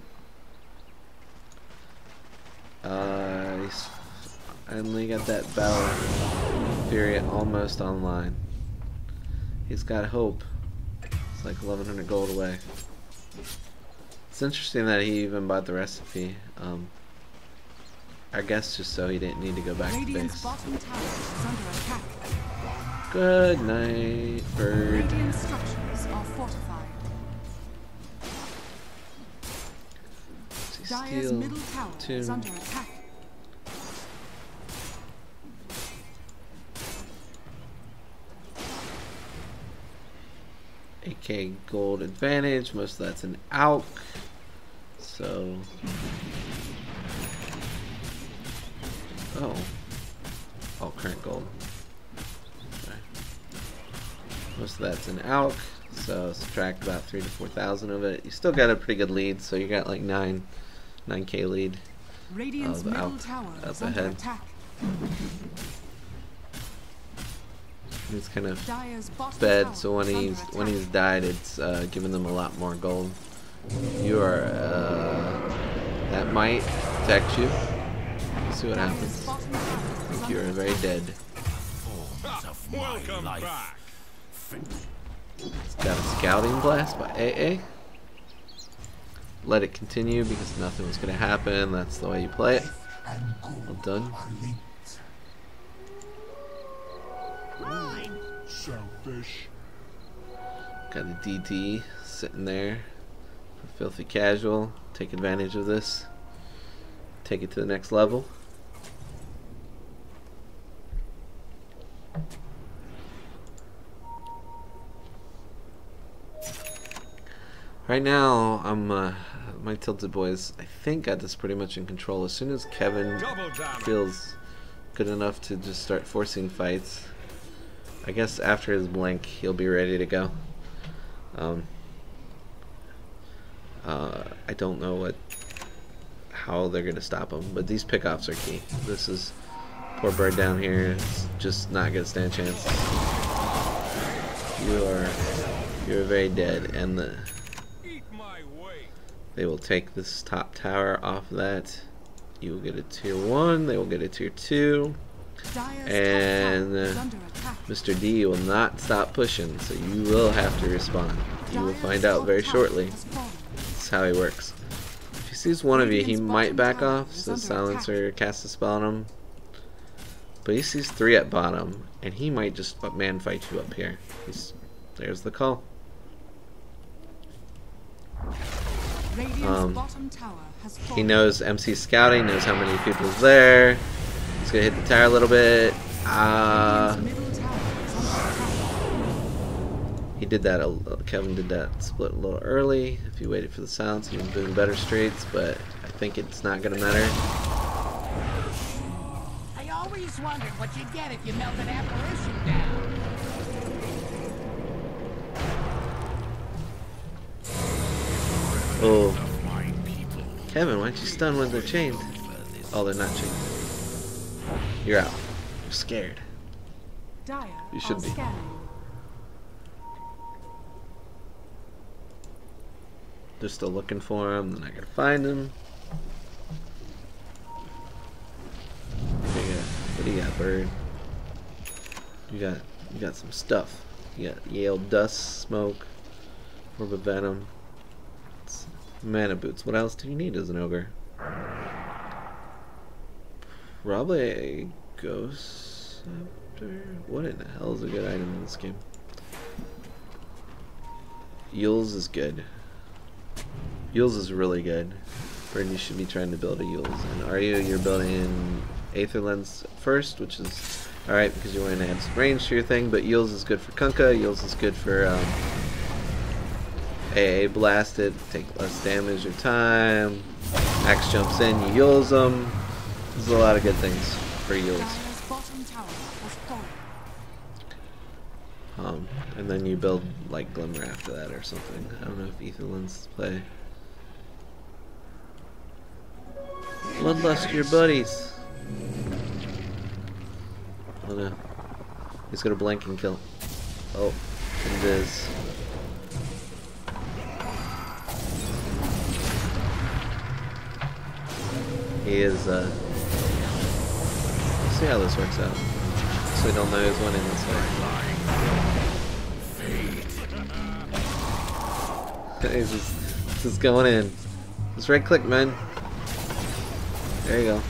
He's finally got that Battle Fury almost online. He's got hope. It's like 1100 gold away. It's interesting that he even bought the recipe. I guess just so he didn't need to go back to base. Good night, bird. Radiant structures are fortified. Dire's middle tower is under attack. AK gold advantage. Most of that's an AUK. So. Oh, current gold. Okay. Most of that's an AUK, so subtract about 3,000 to 4,000 of it. You still got a pretty good lead, so you got like 9k lead Radiant's of middle AUK tower up is under ahead. attack. He's kind of Dire's bottom fed, tower so when is under he's died, it's giving them a lot more gold. You are that might protect you. Let's see what happens. I think you are very dead. Welcome back. It's got a scouting blast by AA. Let it continue because nothing was going to happen. That's the way you play it. Well done. Selfish. Got a DT sitting there for Filthy Casual. Take advantage of this. Take it to the next level. Right now, I'm my Tilted Boys, I think, got this pretty much in control. As soon as Kevin feels good enough to just start forcing fights, I guess after his blink, he'll be ready to go. I don't know how they're gonna stop him, but these pickoffs are key. This is poor bird down here. It's just not gonna stand a chance. You're very dead, and they will take this top tower off of that. You will get a tier 1. They will get a tier 2. And Mr. D will not stop pushing, so you will have to respond. You will find out very shortly. That's how he works. If he sees one of you, he might back off, so Silencer casts a spell on him. But he sees 3 at bottom, and he might just man fight you up here. There's the call. He knows MC scouting, knows how many people's there. He's gonna hit the tower a little bit. He did that. Kevin did that split a little early. If he waited for the silence, he would have been in better streets. But I think it's not gonna matter. I always wondered what you'd get if you melted apparition down. Oh, Kevin, why don't you stun when they're chained? Oh, they're not chained. You're out. You're scared. You should be. They're still looking for him. They're not gonna find him. What do you got, bird? You got some stuff. You got Yale Dust, Smoke, Orb of Venom. Mana Boots. What else do you need as an ogre? Probably a Ghost Scepter. What in the hell is a good item in this game? Yules is good. Yules is really good. Burn, you should be trying to build a Yules. And you're building Aether Lens first, which is alright because you want to add some range to your thing, but Yules is good for Kunkka. Yules is good for AA blasted, take less damage or time. Axe jumps in, you Yules them. There's a lot of good things for Yules. And then you build like Glimmer after that or something. I don't know if Aether Lens play. Bloodlust your buddies. Oh no. He's gonna blink and kill. Oh, Invis. He is, let's see how this works out. So we don't know who's winning this way. He's just going in. Just right click, man. There you go.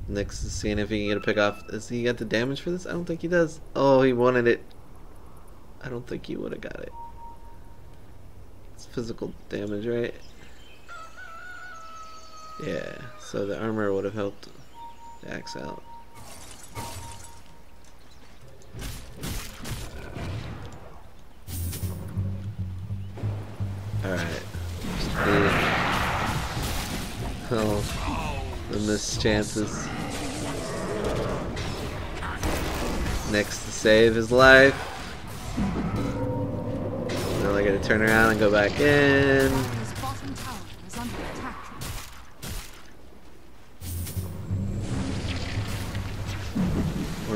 Next is seeing if he can get a pick off. Does he get the damage for this? I don't think he does. Oh, he wanted it. I don't think he would have got it. It's physical damage, right? Yeah, so the armor would have helped the axe out. Alright. Oh, the missed chances. Next to save his life. Now I gotta turn around and go back in.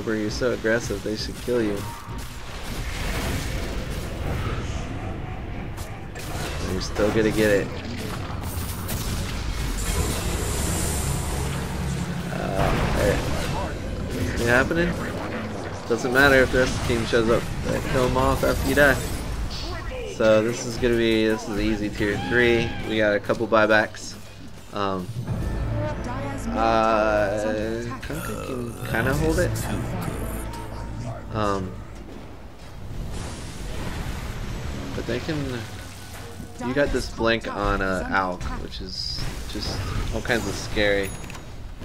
Were you so aggressive? They should kill you. You're still gonna get it. What's happening? Doesn't matter if the rest of the team shows up. They kill them off after you die. So this is an easy tier 3. We got a couple buybacks. Kunkka can kind of hold it. But they can. You got this blink on Alk, which is just all kinds of scary.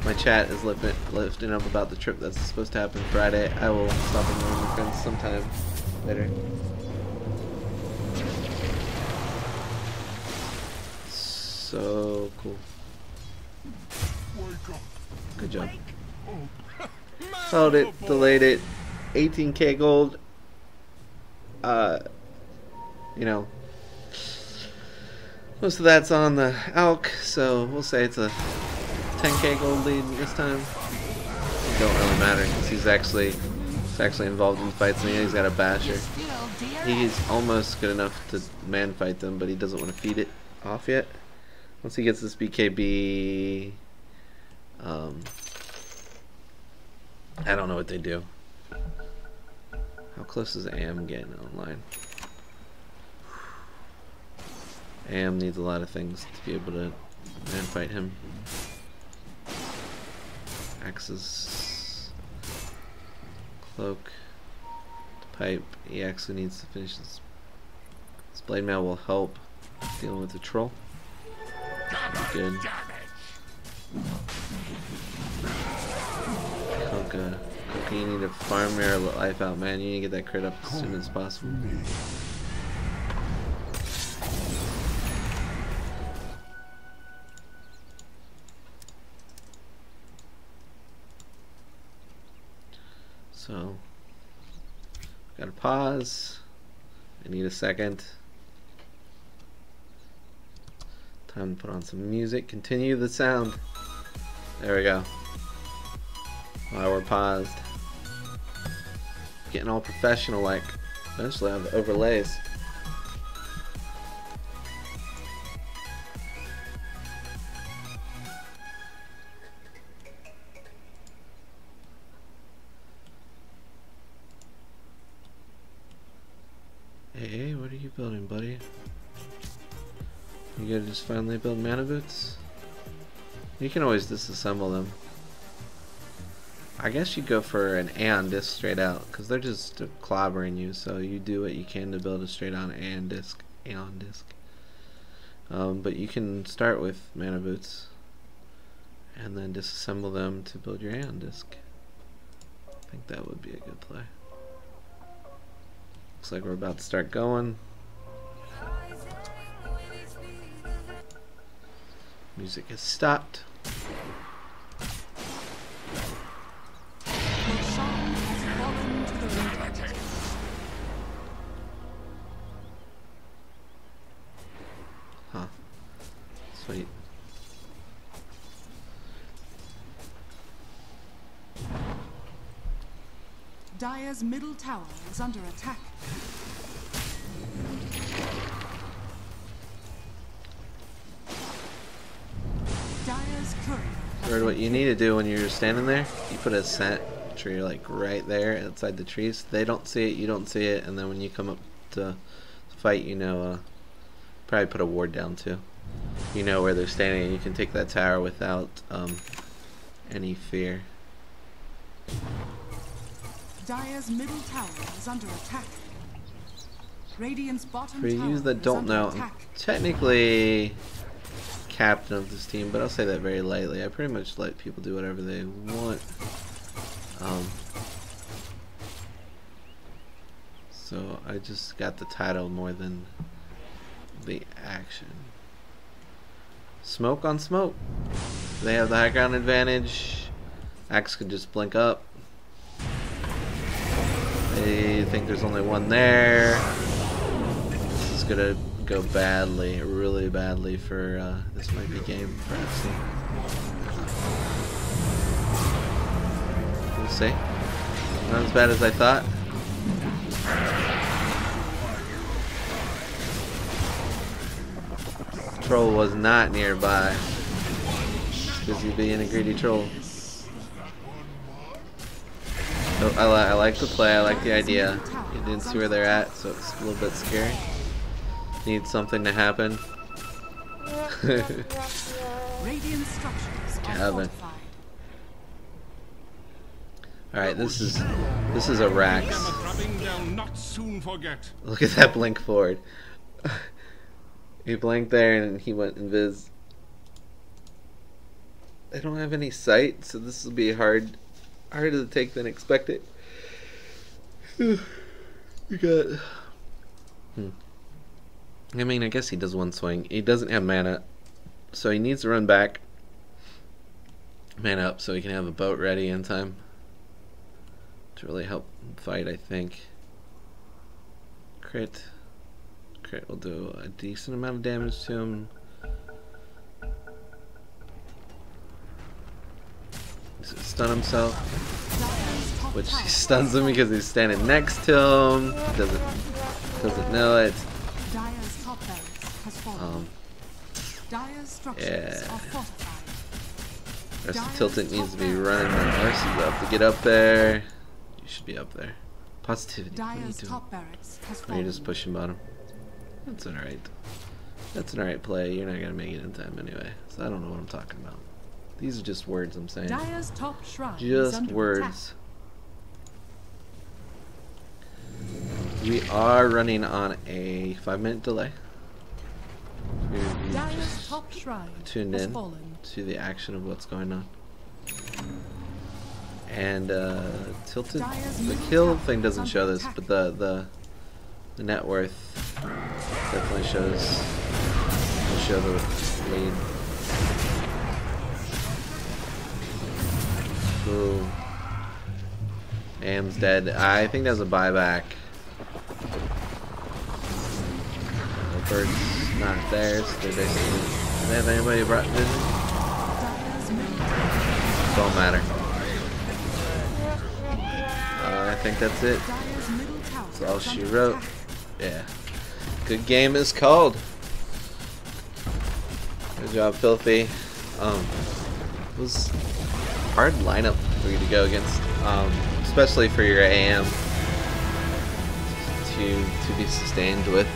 My chat is lifting up about the trip that's supposed to happen Friday. I will stop and join my friends sometime later. So cool. Good job. Held it, delayed it. 18k gold. You know, most of that's on the Alk, so we'll say it's a 10k gold lead this time. It don't really matter because he's actually involved in fights. And he's got a basher. He's almost good enough to man fight them, but he doesn't want to feed it off yet. Once he gets this BKB, I don't know what they do. How close is AM getting online? AM needs a lot of things to be able to man fight him. Axe's cloak, pipe. He actually needs to finish this. This blade mail will help dealing with the troll. Good. Kunkka, you need to farm your life out, man. You need to get that crit up as soon as possible. So, gotta pause. I need a second. Time to put on some music. Continue the sound. There we go. While we're paused. Getting all professional like. Eventually I have the overlays. Hey, what are you building, buddy? You gotta just finally build mana boots? You can always disassemble them. I guess you go for an Aeon disc straight out, because they're just clobbering you, so you do what you can to build a straight on Aeon disc. But you can start with mana boots, and then disassemble them to build your Aeon disc. I think that would be a good play. Looks like we're about to start going. Music has stopped. Huh. Sweet. Dire's middle tower is under attack. Dire's courier. What you need to do when you're standing there, you put a sentry like right there outside the trees. They don't see it, you don't see it, and then when you come up to fight, you know, probably put a ward down too. You know where they're standing, and you can take that tower without any fear. Dire's middle tower is under attack. Radiant's bottom For tower you that is don't under know, attack. I'm technically captain of this team, but I'll say that very lightly. I pretty much let people do whatever they want. So I just got the title more than the action. Smoke on smoke. They have the high ground advantage. Axe could just blink up. They think there's only one there. This is gonna go badly, really badly for this might be game for FC. We'll see. Not as bad as I thought. Troll was not nearby. Busy being a greedy troll. So I like the play, I like the idea. You didn't see where they're at, so it's a little bit scary. Need something to happen. Radiant structures are Kevin. fortified. Alright, this is a Rax. Not soon forget. Look at that blink forward. He blinked there and he went invis. They don't have any sight, so this will be harder to take than expected. We got. I mean, I guess he does one swing. He doesn't have mana, so he needs to run back. Mana up so he can have a boat ready in time to really help fight, I think. Crit will do a decent amount of damage to him. Stun himself, which he stuns him because he's standing next to him. Doesn't know it. Dire's top barracks has fallen. Dire's structures Yeah. are fortified. Rest of Tilted needs to be running the Mercy's up to get up there. You should be up there. Positivity. What are you Dire's doing? top barracks has Or fallen. you're just pushing bottom. That's alright. That's an alright play. You're not gonna make it in time anyway. So I don't know what I'm talking about. These are just words I'm saying. Dire's top shrine is Just under words. We are running on a 5-minute delay. We Dire's just top shrine tuned has in fallen. to the action of what's going on. And Tilted, the kill thing doesn't show this, but the net worth definitely shows. Will show the lead. Ooh. Am's dead. I think that's a buyback. The bird's not theirs. They're basically. Do they have anybody brought vision? Don't matter. I think that's it. That's all she wrote. Yeah. Good game is called. Good job, Filthy. It was a hard lineup for you to go against, especially for your AM to be sustained with.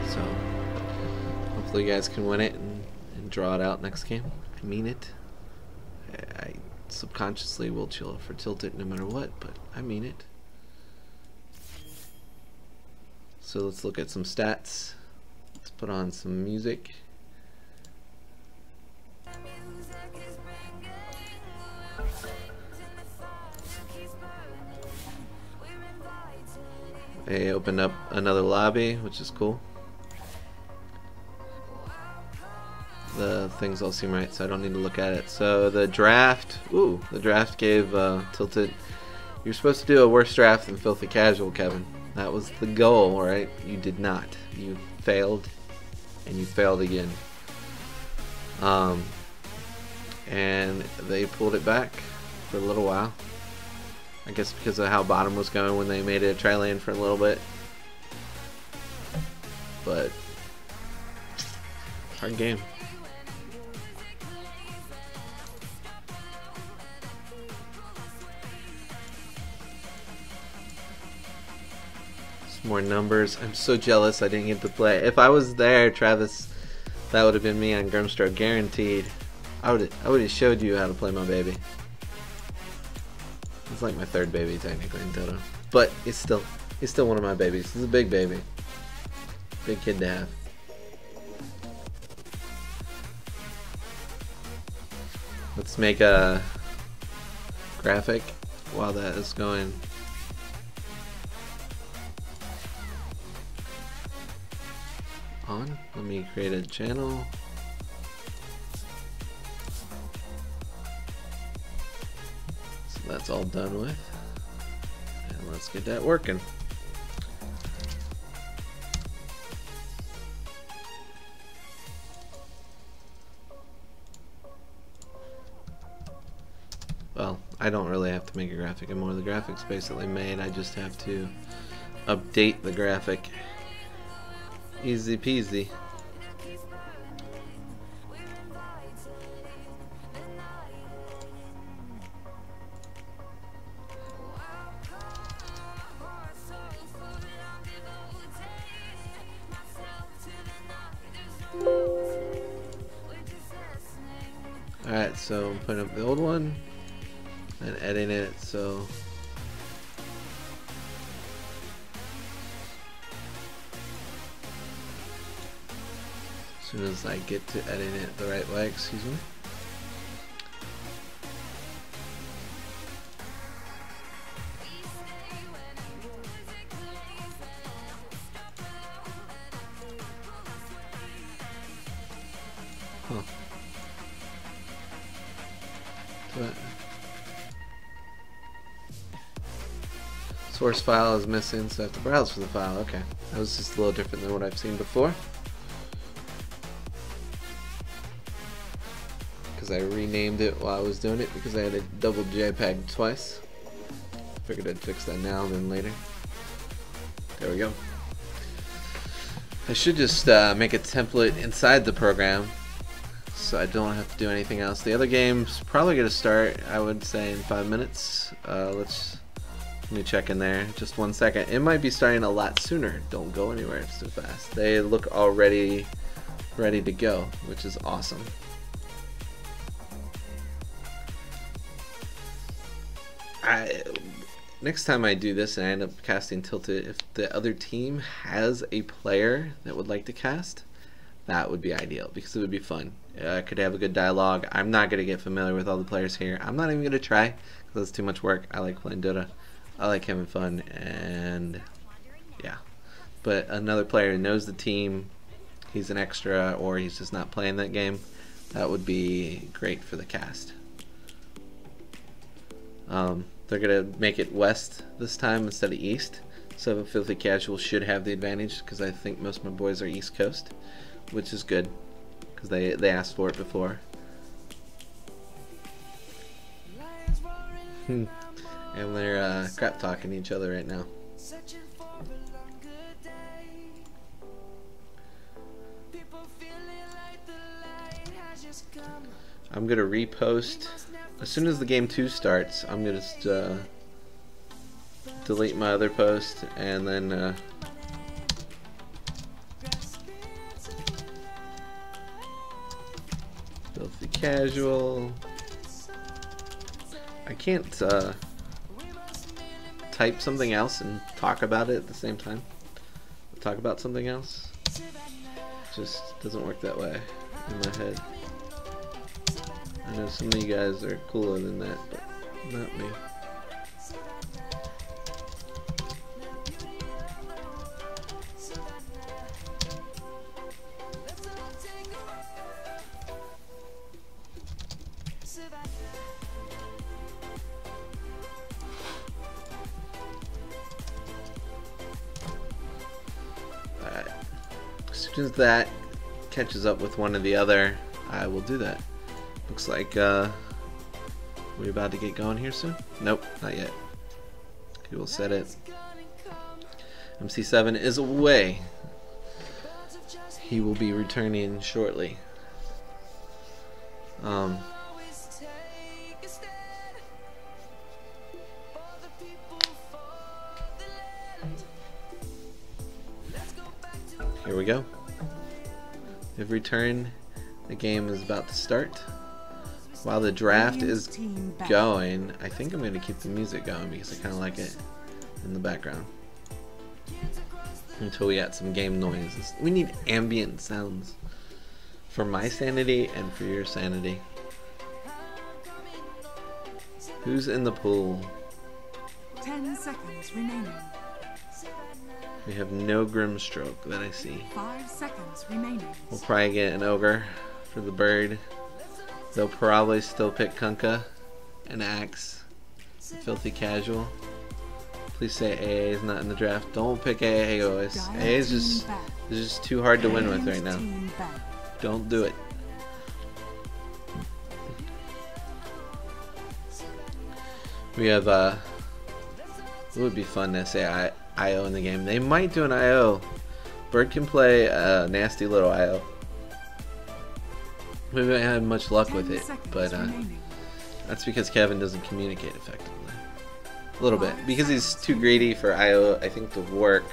So hopefully you guys can win it and draw it out next game. I mean it. I subconsciously will chill for Tilted no matter what, but I mean it. So let's look at some stats. Let's put on some music. They opened up another lobby, which is cool. The things all seem right, so I don't need to look at it. So the draft, the draft gave Tilted. You're supposed to do a worse draft than Filthy Casual, Kevin. That was the goal, right? You did not. You failed, and you failed again. And they pulled it back for a little while. I guess because of how bottom was going when they made it a tri-lane for a little bit. But hard game. Some more numbers. I'm so jealous I didn't get to play. If I was there, Travis, that would have been me on Grimstroke, guaranteed. I would have showed you how to play my baby. It's like my third baby technically in Dota, but it's still one of my babies. It's a big baby, big kid to have. Let's make a graphic while that is going. On. Let me create a channel. So that's all done with. And let's get that working. Well, I don't really have to make a graphic anymore. The graphic's basically made. I just have to update the graphic. Easy peasy. Alright, so I'm putting up the old one. and editing it, so as soon as I get to editing it the right way, excuse me. Huh. But source file is missing, so I have to browse for the file. Okay, that was just a little different than what I've seen before. Because I renamed it while I was doing it because I had a double JPEG twice. Figured I'd fix that now and then later. There we go. I should just make a template inside the program so I don't have to do anything else. The other game's probably going to start, I would say, in 5 minutes. Let me check in there just 1 second. It might be starting a lot sooner. Don't go anywhere so fast. They look already ready to go, which is awesome. Next time I do this and I end up casting Tilted, if the other team has a player that would like to cast, that would be ideal because it would be fun. I could have a good dialogue. I'm not going to get familiar with all the players here. I'm not even going to try because that's too much work. I like playing Dota. I like having fun, and yeah. But another player knows the team, he's an extra, or he's just not playing that game, that would be great for the cast. They're going to make it west this time instead of east, so Filthy Casual should have the advantage because I think most of my boys are East Coast, which is good because they asked for it before. And they're crap talking to each other right now. I'm gonna repost as soon as the game 2 starts. I'm gonna just delete my other post and then Filthy Casual. I can't type something else and talk about it at the same time. Talk about something else. Just doesn't work that way in my head. I know some of you guys are cooler than that, but not me. Alright. As soon as that catches up with one or the other, I will do that. Looks like we're about to get going here soon. Nope, not yet. He will set it. MC7 is away. He will be returning shortly. Here we go. They've returned. The game is about to start. While the draft is going, I think I'm going to keep the music going because I kind of like it in the background until we add some game noises. We need ambient sounds for my sanity and for your sanity. Who's in the pool? 10 seconds remaining. We have no Grimstroke that I see. 5 seconds remaining. We'll probably get an Ogre for the bird. They'll probably still pick Kunkka, an Axe, Filthy Casual. Please say AA is not in the draft. Don't pick AA, boys. AA is just too hard to win with right now. Don't do it. We have it would be fun to say IO in the game. They might do an IO. Bird can play a nasty little IO. We haven't had much luck with it, but that's because Kevin doesn't communicate effectively. A little bit. Because he's too greedy for IO, I think, to work.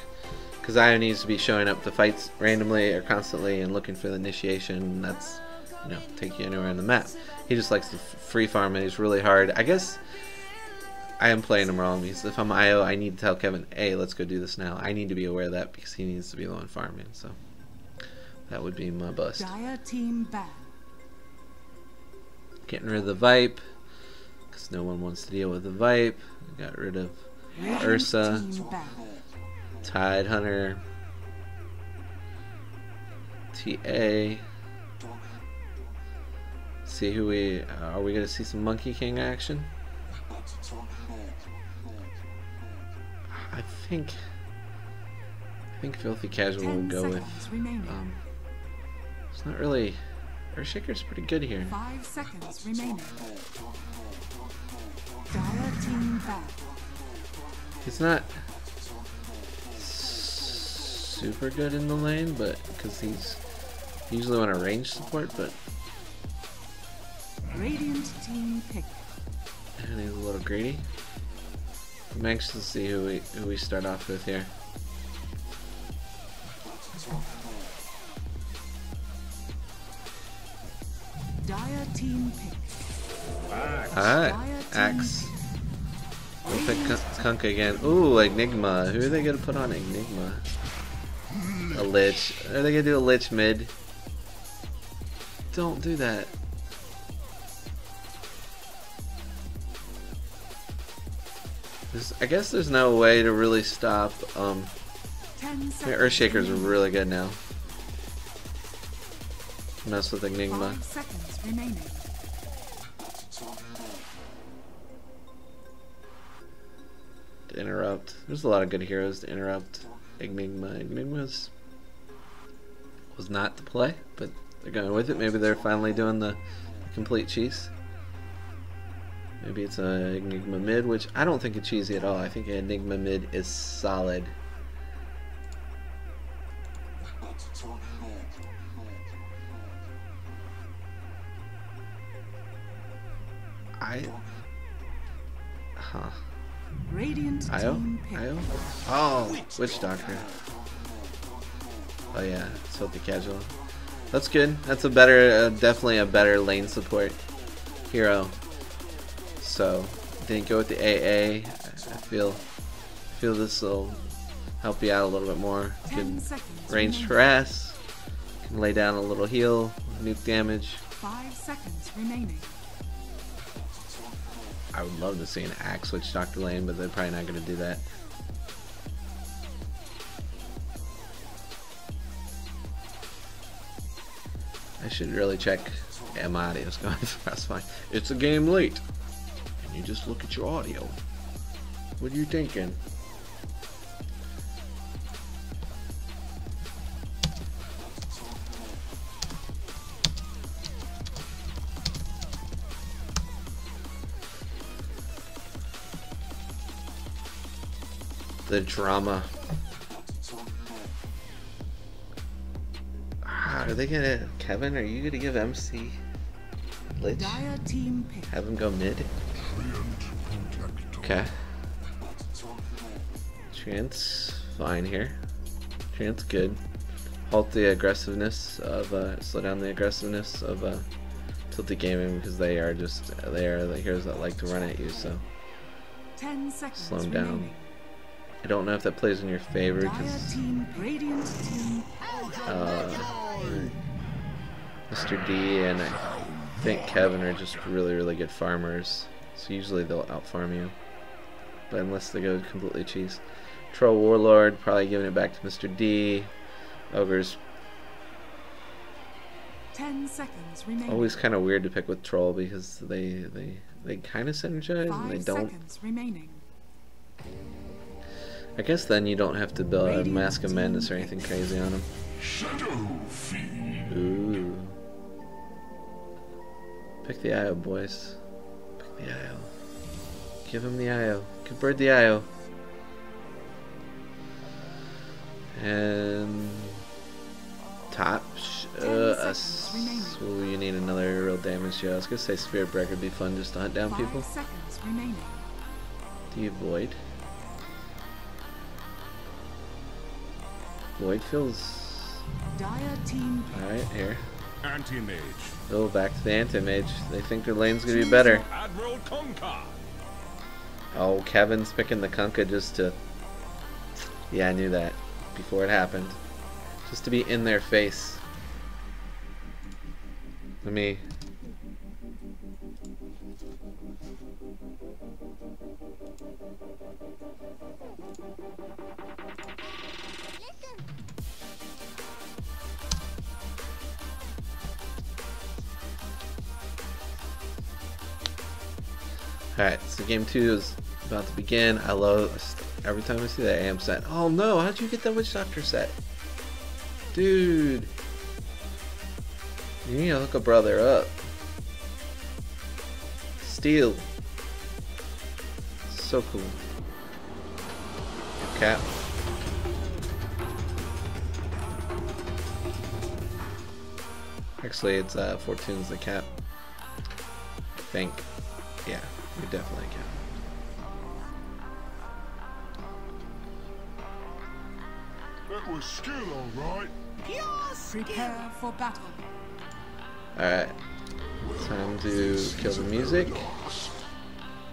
Because IO needs to be showing up to fights randomly or constantly and looking for the initiation. That's, you know, take you anywhere on the map. He just likes to free farm and he's really hard. I guess I am playing him wrong because if I'm IO, I need to tell Kevin, hey, let's go do this now. I need to be aware of that because he needs to be the one farming. So that would be my bust. Dire team ban. Getting rid of the Vipe because no one wants to deal with the Vipe. Got rid of Ursa, Tide Hunter, TA. See who we are. We gonna see some Monkey King action? I think Filthy Casual will go with. It's not really. Earthshaker's pretty good here. 5 seconds remaining. Dire team ban. He's not super good in the lane, but because he's usually on a range support, but Radiant team pick. and he's a little greedy. I'm anxious to see who we start off with here. Dire team pick. Alright, Axe. We'll pick Kunk again. Ooh, Enigma. Who are they gonna put on Enigma? A Lich. Are they gonna do a Lich mid? Don't do that. I guess there's no way to really stop. Earthshaker's really good now. Mess with Enigma. 5 seconds remaining. To interrupt. There's a lot of good heroes to interrupt Enigma. Enigma was not the play, but they're going with it. Maybe they're finally doing the complete cheese. Maybe it's a Enigma mid, which I don't think it's cheesy at all. I think Enigma mid is solid. Radiant IO? team pick. IO? Oh, Witch Doctor. Oh yeah, it's Filthy Casual. That's good. That's a better, definitely a better lane support hero. So, didn't go with the AA. I feel this will help you out a little bit more. Good ranged harass. Can lay down a little heal, nuke damage. 5 seconds remaining. I would love to see an Axe Witch Doctor lane, but they're probably not going to do that. I should really check. Yeah, my audio's going. That's fine. It's a game late. And you just look at your audio. What are you thinking? The drama. Are they gonna... Kevin, are you gonna give MC Lich? Dire team pick. Have him go mid? Okay. Trance, fine here. Trance, good. Halt the aggressiveness of, slow down the aggressiveness of, Tilted Gaming, because they are the heroes that like to run at you, so 10 seconds slow them down. remaining. I don't know if that plays in your favor, because Radiant team. Mr. D and I think Kevin are just really good farmers, so usually they'll outfarm you, but unless they go completely cheese. Troll Warlord probably giving it back to Mr. D. Ogres 10 seconds remaining. always kind of weird to pick with Troll because they kind of synergize and they 5 don't. seconds remaining. I guess then you don't have to build a Mask of Madness or anything crazy on them. Ooh. Pick the IO, boys. Pick the IO. Give him the IO. Give Bird the IO. And top. Ooh, you need another real damage here. I was gonna say Spirit Breaker would be fun just to hunt down 5 people. seconds remaining. Do you Void? Void feels... Dire team. Alright, here. Anti-mage. Oh, back to the anti-mage. They think their lane's gonna be better. Admiral Concar. Oh, Kevin's picking the Kunkka just to... Yeah, I knew that before it happened. Just to be in their face. Let me... Alright, so game 2 is about to begin. I love every time I see that AM set. Oh no, how'd you get that Witch Doctor set? Dude. You need to hook a brother up. Steal. So cool. Cap. Actually, it's Fortune's the cap. I think. Yeah, you definitely can. That was skill, alright. Prepare for battle. Alright. Time to kill the music.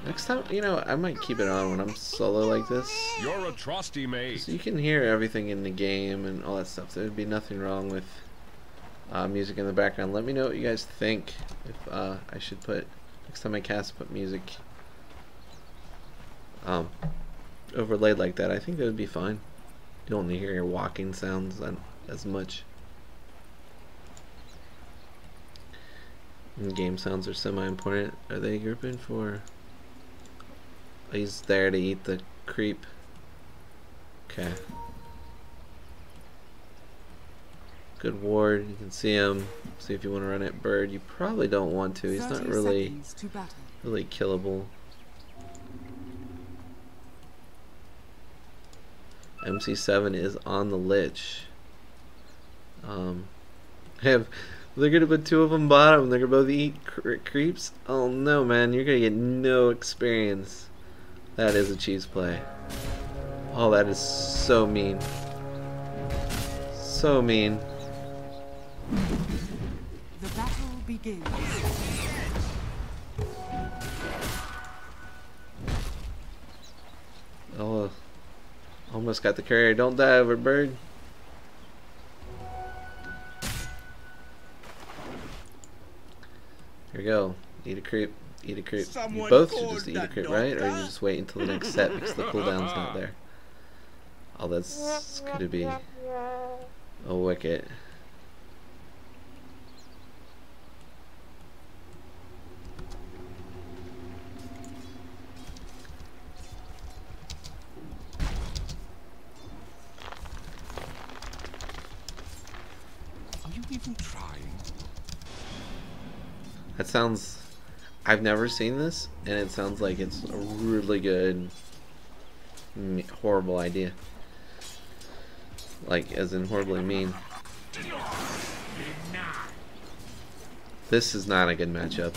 Next time, you know, I might keep it on when I'm solo like this. You're a trusty mate. So you can hear everything in the game and all that stuff. There'd be nothing wrong with music in the background. Let me know what you guys think. If I should put, next time I cast, put music overlaid like that. I think that would be fine. You don't need to hear your walking sounds as much. And game sounds are semi-important. Are they grouping for... He's there to eat the creep. Okay. Good ward. You can see him. See if you want to run at bird. You probably don't want to. He's not really killable. MC7 is on the lich. They're gonna put two of them bottom. They're gonna both eat creeps. Oh no, man! You're gonna get no experience. That is a cheese play. Oh, that is so mean. So mean. The battle begins. Oh, almost got the carrier. Don't die over bird. Here we go. Eat a creep. Eat a creep. You both should just eat a creep, right? Or you just wait until the next set because the cooldown's not there. Oh, that's gonna be a wicket. Are you even trying? That sounds... I've never seen this, and it sounds like it's a really good, horrible idea. Like, as in horribly mean. This is not a good matchup.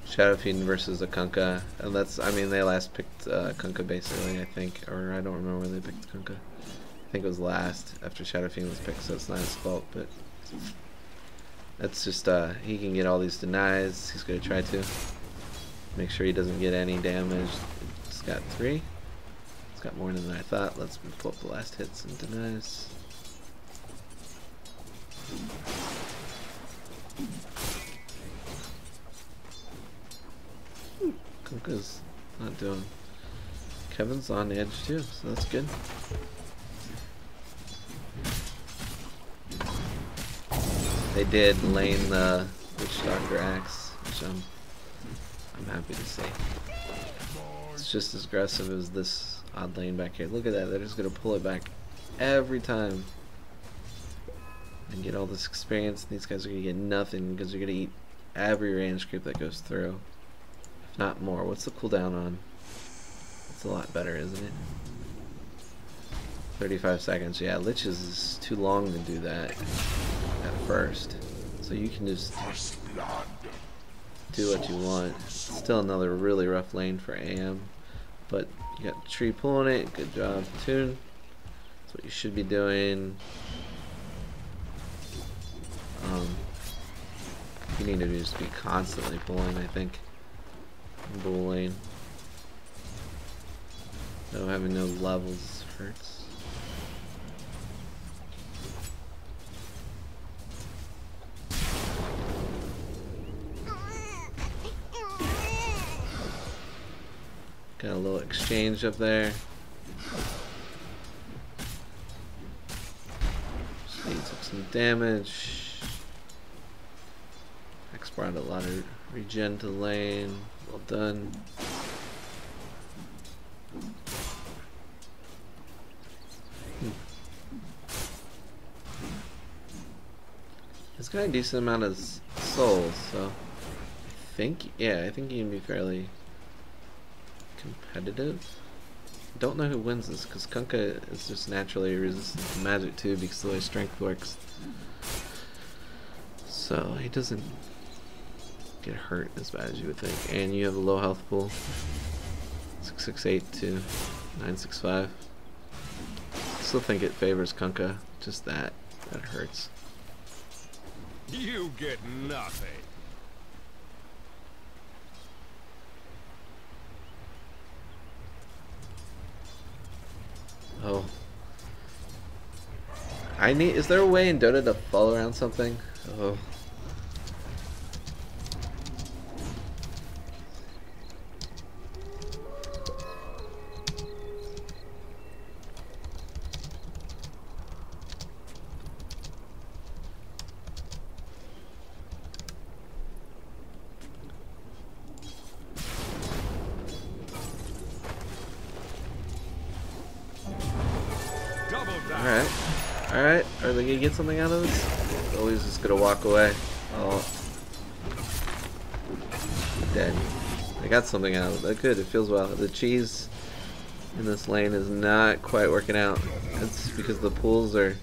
Shadow Fiend versus a Kunkka, and that's, I mean, they last picked Kunkka basically, I think, or I don't remember when they picked Kunkka. I think it was last after Shadow Fiend was picked, so it's not his fault, but that's just, he can get all these denies. He's going to try to make sure he doesn't get any damage. It's got 3. It's got more than I thought. Let's pull up the last hits and denies. Kunkka's not doing. Kevin's on the edge too, so that's good. They did lane the Witch Doctor Axe, which I'm happy to see. It's just as aggressive as this odd lane back here. Look at that, they're just gonna pull it back every time and get all this experience. These guys are gonna get nothing because they're gonna eat every range creep that goes through. If not more. What's the cooldown on? It's a lot better, isn't it? 35 seconds. Yeah, Lich is too long to do that at first. So you can just do what you want. Still another really rough lane for AM. But you got the tree pulling it. Good job, Tune. That's what you should be doing. You need to just be constantly pulling, I think. Bull lane. So having no levels hurts. Got a little exchange up there. Just needs some damage. X brought a lot of regen to the lane. Well done. He's got a decent amount of souls, so I think he can be fairly competitive. Don't know who wins this because Kunkka is just naturally resistant to magic too because of the way strength works. So he doesn't get hurt as bad as you would think. And you have a low health pool. 668 to 965. Still think it favors Kunkka. Just that hurts. You get nothing. Oh. Is there a way in Dota to fall around something? Oh. Alright, are they gonna get something out of this? Oh, he's just gonna walk away. Oh. Dead. They got something out of it. Good, it feels well. The cheese in this lane is not quite working out. It's because the pools are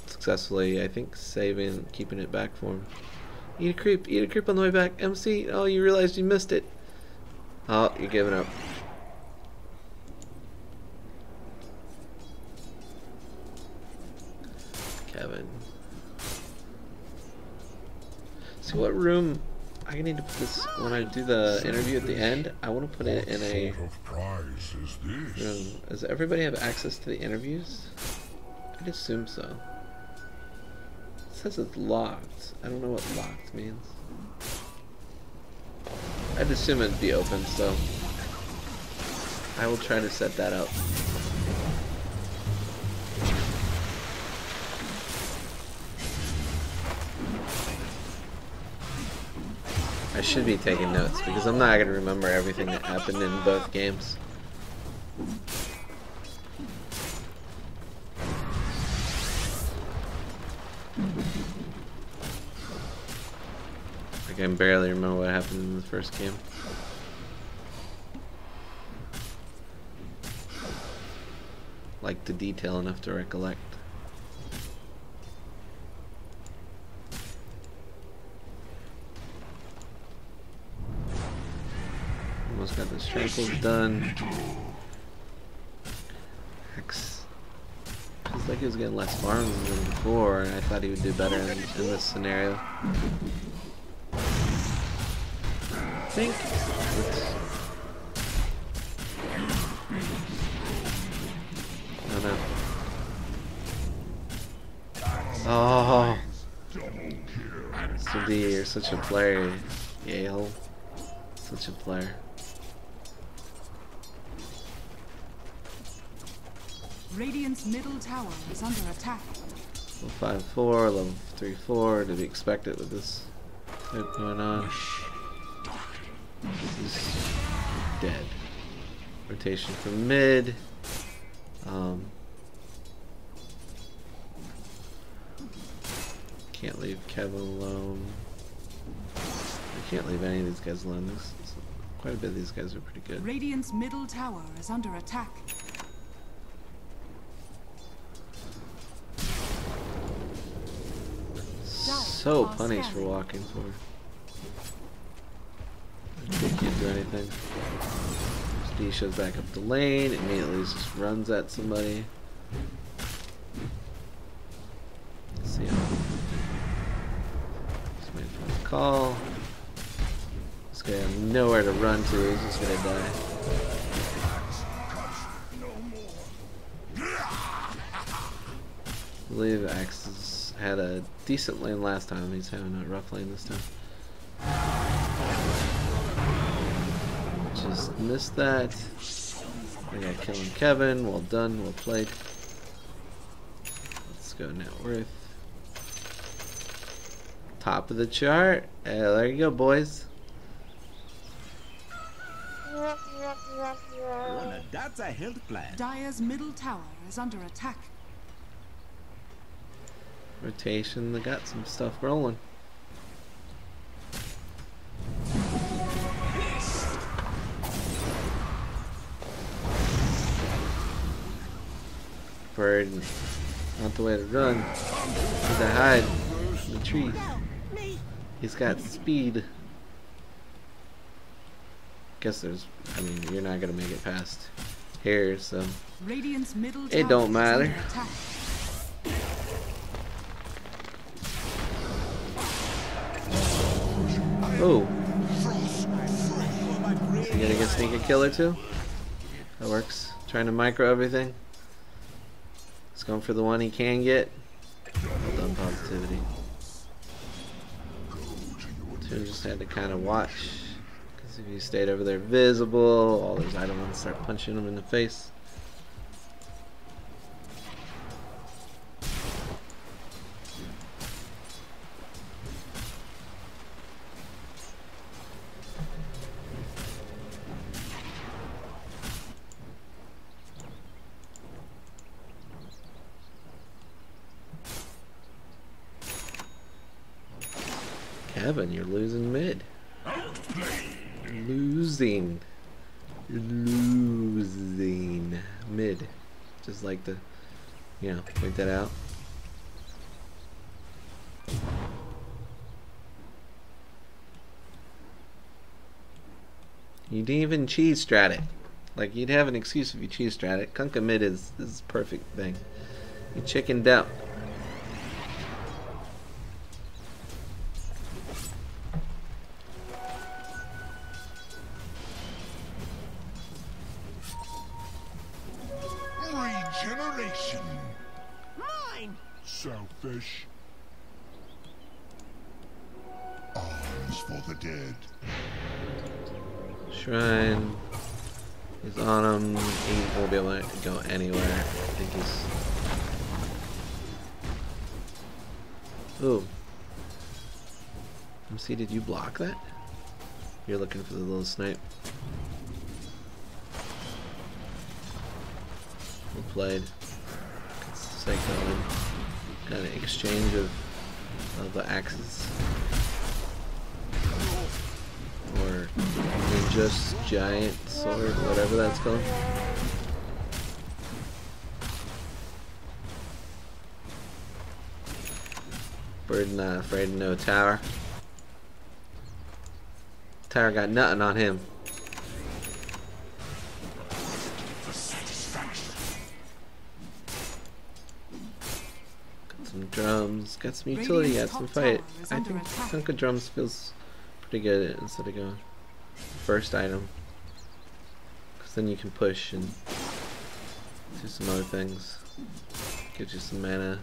successfully, I think, keeping it back for him. Eat a creep on the way back. MC, oh, you realized you missed it. Oh, you're giving up. Kevin. See what room I need to put this when I do the interview at the end. I want to put it in a room. Does everybody have access to the interviews? I'd assume so. It says it's locked. I don't know what locked means. I'd assume it'd be open, so I will try to set that up. I should be taking notes because I'm not going to remember everything that happened in both games. I can barely remember what happened in the first game. Like the detail enough to recollect. Almost got this tramples done. X feels like he was getting less farms than before, and I thought he would do better in this scenario. I think. Oh, so D, you're such a player, Yale. Such a player. Radiant's middle tower is under attack. Level 5-4, level 3-4, to be expected with this type going on. He's dead. Rotation from mid. Can't leave Kevin alone. I can't leave any of these guys alone. Quite a bit of these guys are pretty good. Radiant's middle tower is under attack. So punished for walking forward. Can't do anything. D shows back up the lane, immediately just runs at somebody. Let's see how. Just waiting for the call. This guy has nowhere to run to, he's just gonna die. believe Axis had a decent lane last time. He's having a rough lane this time. Just missed that. We got killing Kevin. Well done. Well played. Let's go net worth. Top of the chart. There you go, boys. That's a health plan. Dire's middle tower is under attack. Rotation. They got some stuff rolling. Bird, not the way to run. He's to hide in the trees. He's got speed. Guess there's, I mean, you're not gonna make it past here, so Radiant's middle it don't matter. Oh, so you gotta get sneak a kill or two. That works. Trying to micro everything. He's going for the one he can get. Well done, positivity. Two just had to kind of watch. Because if you stayed over there visible, all those items would start punching him in the face. Kevin, you're losing mid. Losing. You're losing mid. Just like to, you know, point that out. You didn't even cheese strat it. Like, you'd have an excuse if you cheese strat it. Kunkka mid is a perfect thing. You chickened out. Regeneration. Mine! Selfish. Arms for the dead. Shrine. He's on him. He won't be able to go anywhere. I think he's. Ooh. MC, did you block that? You're looking for the little snipe. Well played. Psycho and got an exchange of the axes. Or just giant sword, whatever that's called. Bird not afraid of no tower. Tower got nothing on him. Got some drums, got some utility, got some fight. I think Kunkka drums feels pretty good instead of going first item, because then you can push and do some other things. Gives you some mana,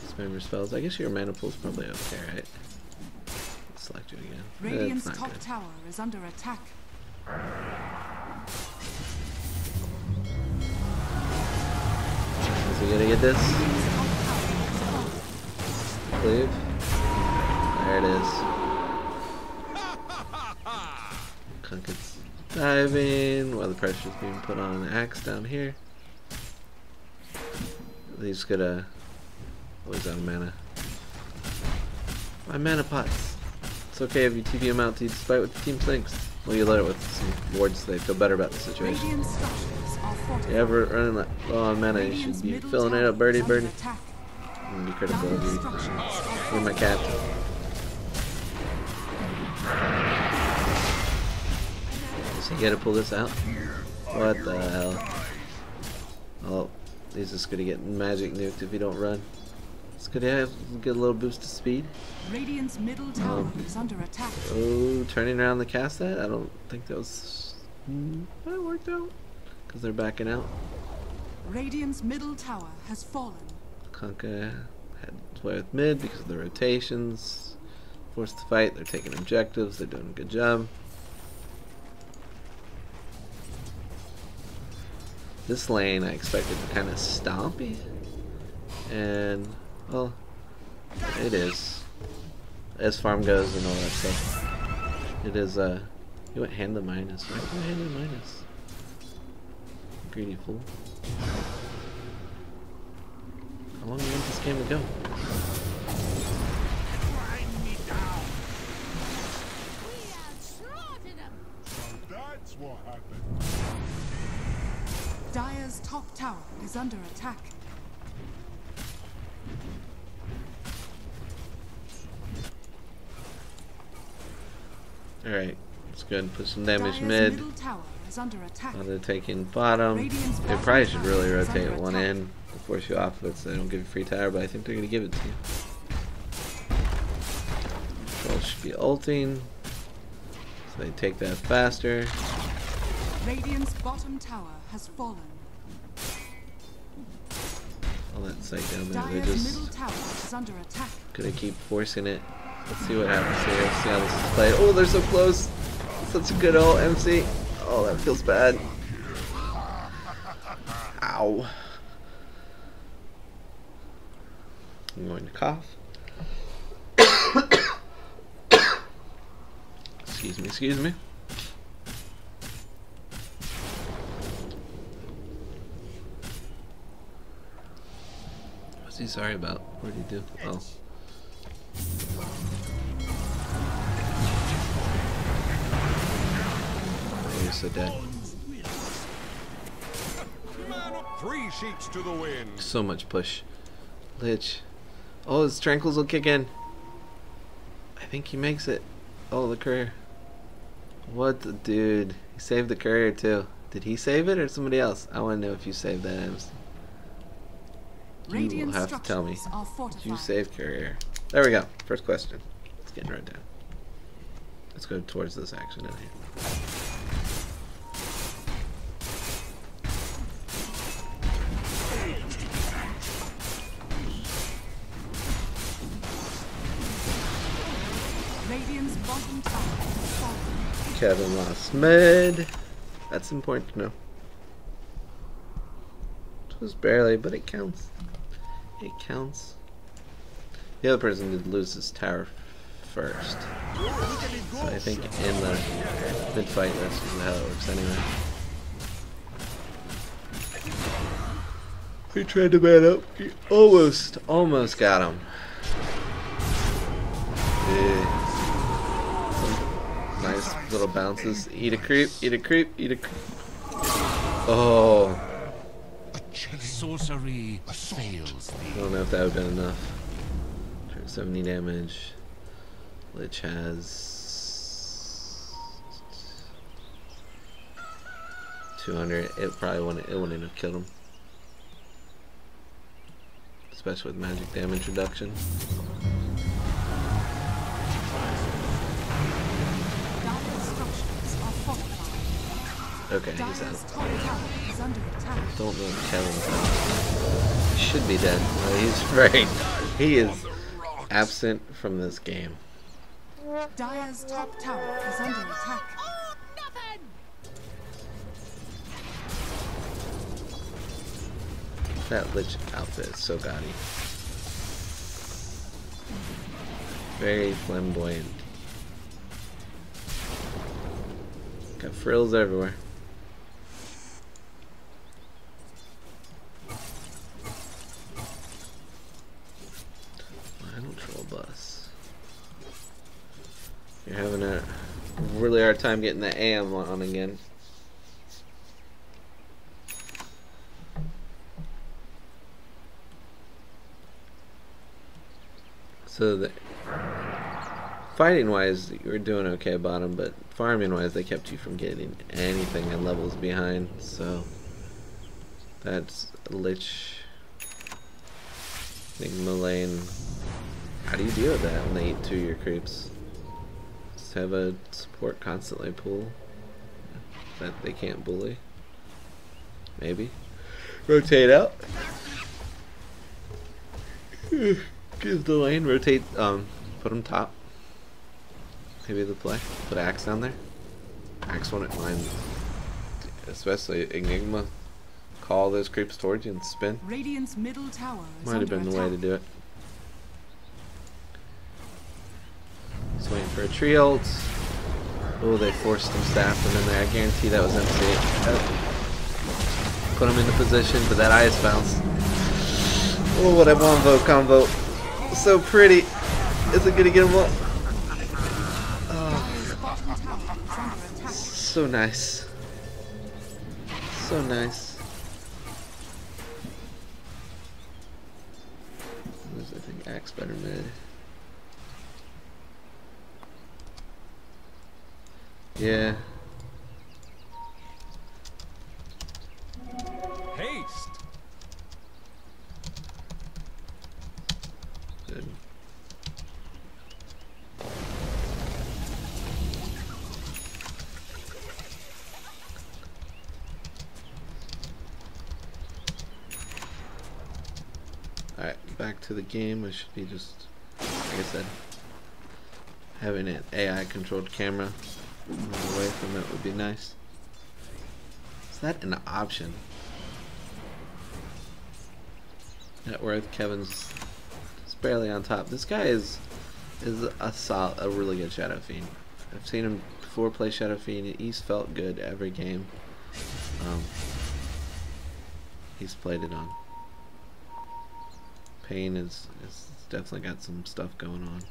spam your spells. I guess your mana pool's probably okay, right? Let's select it again. Radiant's It's not top good. tower is under attack. Is he gonna get this? Cleave. There it is. Kunkka's diving while the pressure's being put on the axe down here. He's gonna. Oh, he's out of mana. My mana pots. It's okay if you TP him out despite what the team thinks. Well, you let it with some wards so they feel better about the situation. Radiant structures are fortified. You ever running low on mana, you should be filling it up, birdie. I'm gonna be critical of you. You're my captain. So you gotta pull this out? What the hell? Oh, he's just gonna get magic nuked if you don't run. It's gonna get a little boost of speed. Radiant's middle tower is under attack. Oh, turning around the cast that? I don't think that was... that worked out. Because they're backing out. Radiant's middle tower has fallen. Conka had to play with mid because of the rotations. Forced to fight. They're taking objectives. They're doing a good job. This lane I expected to kind of stompy, and well, it is. As farm goes and all that stuff, it is. You went hand to minus. Why do you hand to minus? Greedy fool. How long do you want this game to go? That's what happened. Dire's top tower is under attack. Alright, let's go ahead and put some damage Dire's mid. middle tower is under attack. While they're taking bottom. Radiant's They bottom probably should tower really is rotate under one attack. in to force you off of it so they don't give you free tower, but I think they're going to give it to you. Troll should be ulting, so they take that faster. Radiant's bottom tower has fallen. All that sight down there, they're Dire's just middle tower is under attack. going to keep forcing it. Let's see what happens here. Let's see how this is played. Oh, they're so close. Such a good ult, MC. Oh, that feels bad. Ow. I'm going to cough. Excuse me, excuse me. What's he sorry about? What did he do? Oh. You're so dead. Three sheets to the wind. So much push. Lich. Oh, his tranquils will kick in. I think he makes it. Oh, the courier. What the dude? He saved the courier too. Did he save it or somebody else? I want to know if you saved that, MC. You will have to tell me. Did you save courier? There we go. First question. It's getting right down. Let's go towards this action in here. Radiant's bottom tower has fallen. Kevin lost mid. That's important to know. Just barely, but it counts. It counts. The other person did lose his tower first. So I think in the mid-fight, that's usually how it works anyway. He tried to man up. He almost got him. Yeah. Nice little bounces. Eat a creep, eat a creep, eat a creep. Oh. Sorcery fails I don't know if that would have been enough. 70 damage. Lich has 200. It probably wouldn't have killed him. Especially with magic damage reduction. Okay, he's out. Don't know if Kevin's out. He should be dead. No, he's right. He is absent from this game. Dire's top tower is under attack. That Lich outfit is so gaudy. Very flamboyant. Got frills everywhere. I don't troll bus. You're having a really hard time getting the AM on again. So the fighting wise, you were doing okay bottom, but farming wise, they kept you from getting anything in levels behind. So that's a Lich. Enigma lane. How do you deal with that when they eat 2 of your creeps? Just have a support constantly pull that they can't bully. Maybe rotate out. Give the lane, rotate, put him top. Maybe the play. Put Axe down there. Axe one at line. Especially Enigma. Call those creeps towards you and spin. Radiant's middle tower is Might have under been the way to do it. Just waiting for a tree ult. Oh, they forced him staff him in there. I guarantee that was MC. Put him into position, but that ice bounce. Oh, what a one vote combo. So pretty. Is it gonna get him up? Oh. So nice. So nice. I think Axe better mid. Yeah. Haste. Good. Alright, back to the game. I should be just, like I said, having an AI controlled camera away from it would be nice. Is that an option? Net worth, Kevin's barely on top. This guy is a really good Shadow Fiend. I've seen him before play Shadow Fiend. He's felt good every game. He's played it on. Pain is definitely got some stuff going on.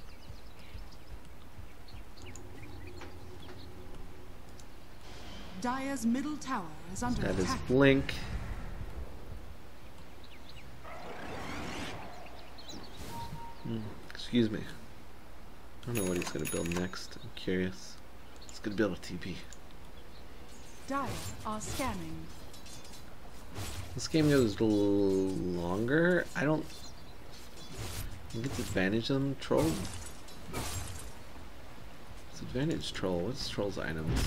Dire's middle tower is under That is attack. Blink. Excuse me. I don't know what he's gonna build next. I'm curious. He's gonna build a TP. Dire are scanning. This game goes longer. I don't think it's advantage on troll. It's advantage troll. What's troll's items?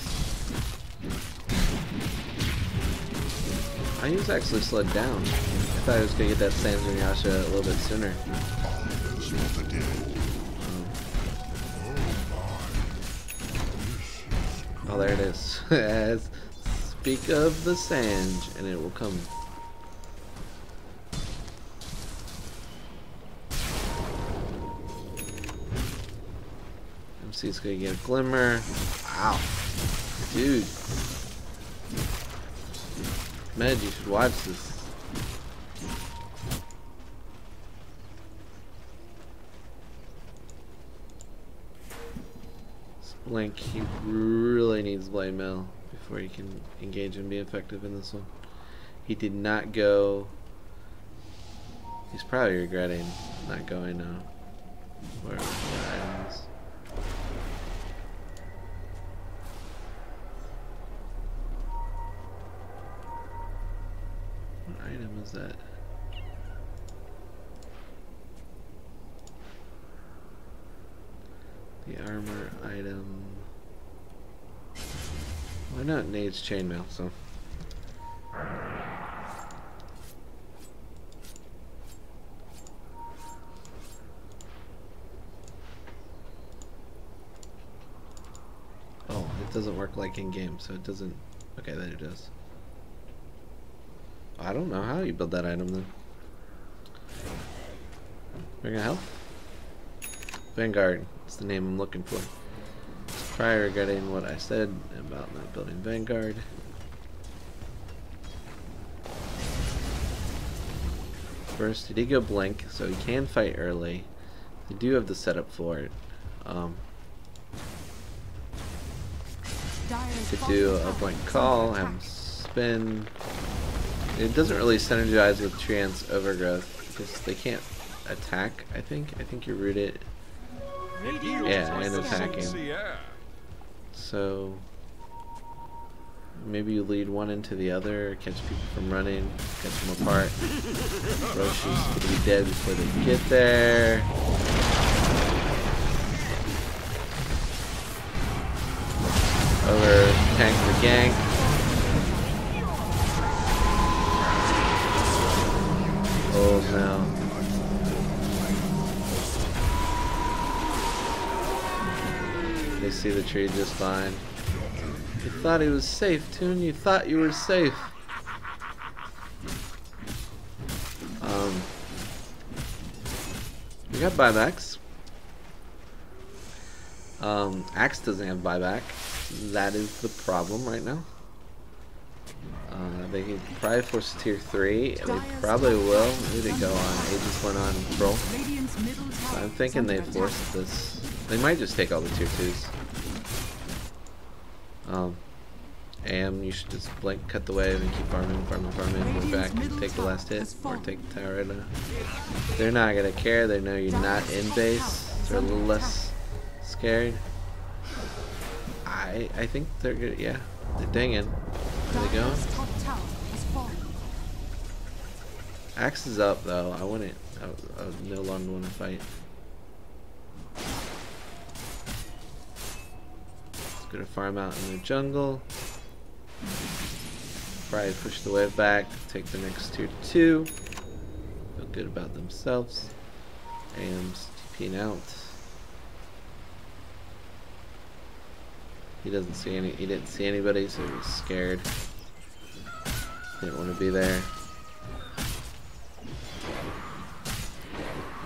I was actually slowed down. I thought I was gonna get that Sands and Yasha a little bit sooner. Oh, there it is. As speak of the Sands, and it will come. MC's gonna get a glimmer. Wow. Dude. Med, you should watch this. Blink, he really needs Blade Mail before he can engage and be effective in this one. He did not go. He's probably regretting not going where items. What item is that? The armor item. Why not Nade's chainmail? So. Oh, it doesn't work like in game, so it doesn't. Okay, then it does. I don't know how you build that item then. Bring a health? Vanguard. That's the name I'm looking for. Prior regretting what I said about not building Vanguard. First, he did go Blink, so he can fight early. They do have the setup for it. Could do a Blink Call, have him spin. It doesn't really synergize with Treant's Overgrowth because they can't attack, I think. I think you root it. Yeah, and attacking. So maybe you lead one into the other, catch people from running, catch them apart. Roshi's gonna be dead before they get there. Over tank the gank. Oh no. I see the tree just fine. You thought he was safe, Toon. You thought you were safe. We got buybacks. Axe doesn't have buyback. That is the problem right now. They could probably force tier 3. They probably will. Who did it go on? Aegis went on Roll. So I'm thinking they forced this. They might just take all the tier 2s. AM, you should just blink, cut the wave, and keep farming, go back, and take the last hit, or take the tower right now. They're not gonna care. They know you're not in base. They're a little less scared. I think they're good. Yeah, they're dinging. There they go. Axe is up though. I wouldn't. I would no longer want to fight. Just gonna farm out in the jungle. Probably push the wave back. Take the next tier 2. Feel good about themselves. AM's TPing out. He doesn't see any. He didn't see anybody, so he was scared. Didn't want to be there.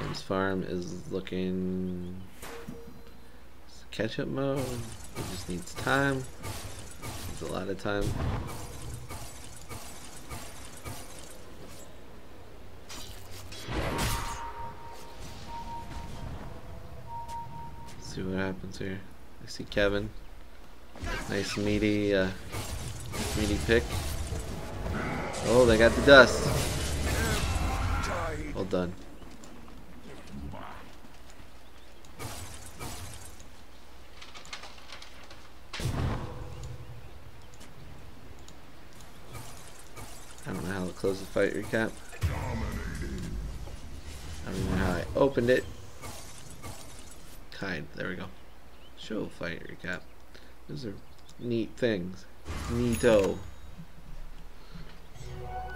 His farm is looking catch-up mode. He just needs time. Needs a lot of time. Let's see what happens here. I see Kevin. Nice meaty pick. Oh, they got the dust. Well done. I don't know how to close the fight recap. I don't know how I opened it. There we go. Show fight recap. Those are neat things. Neato.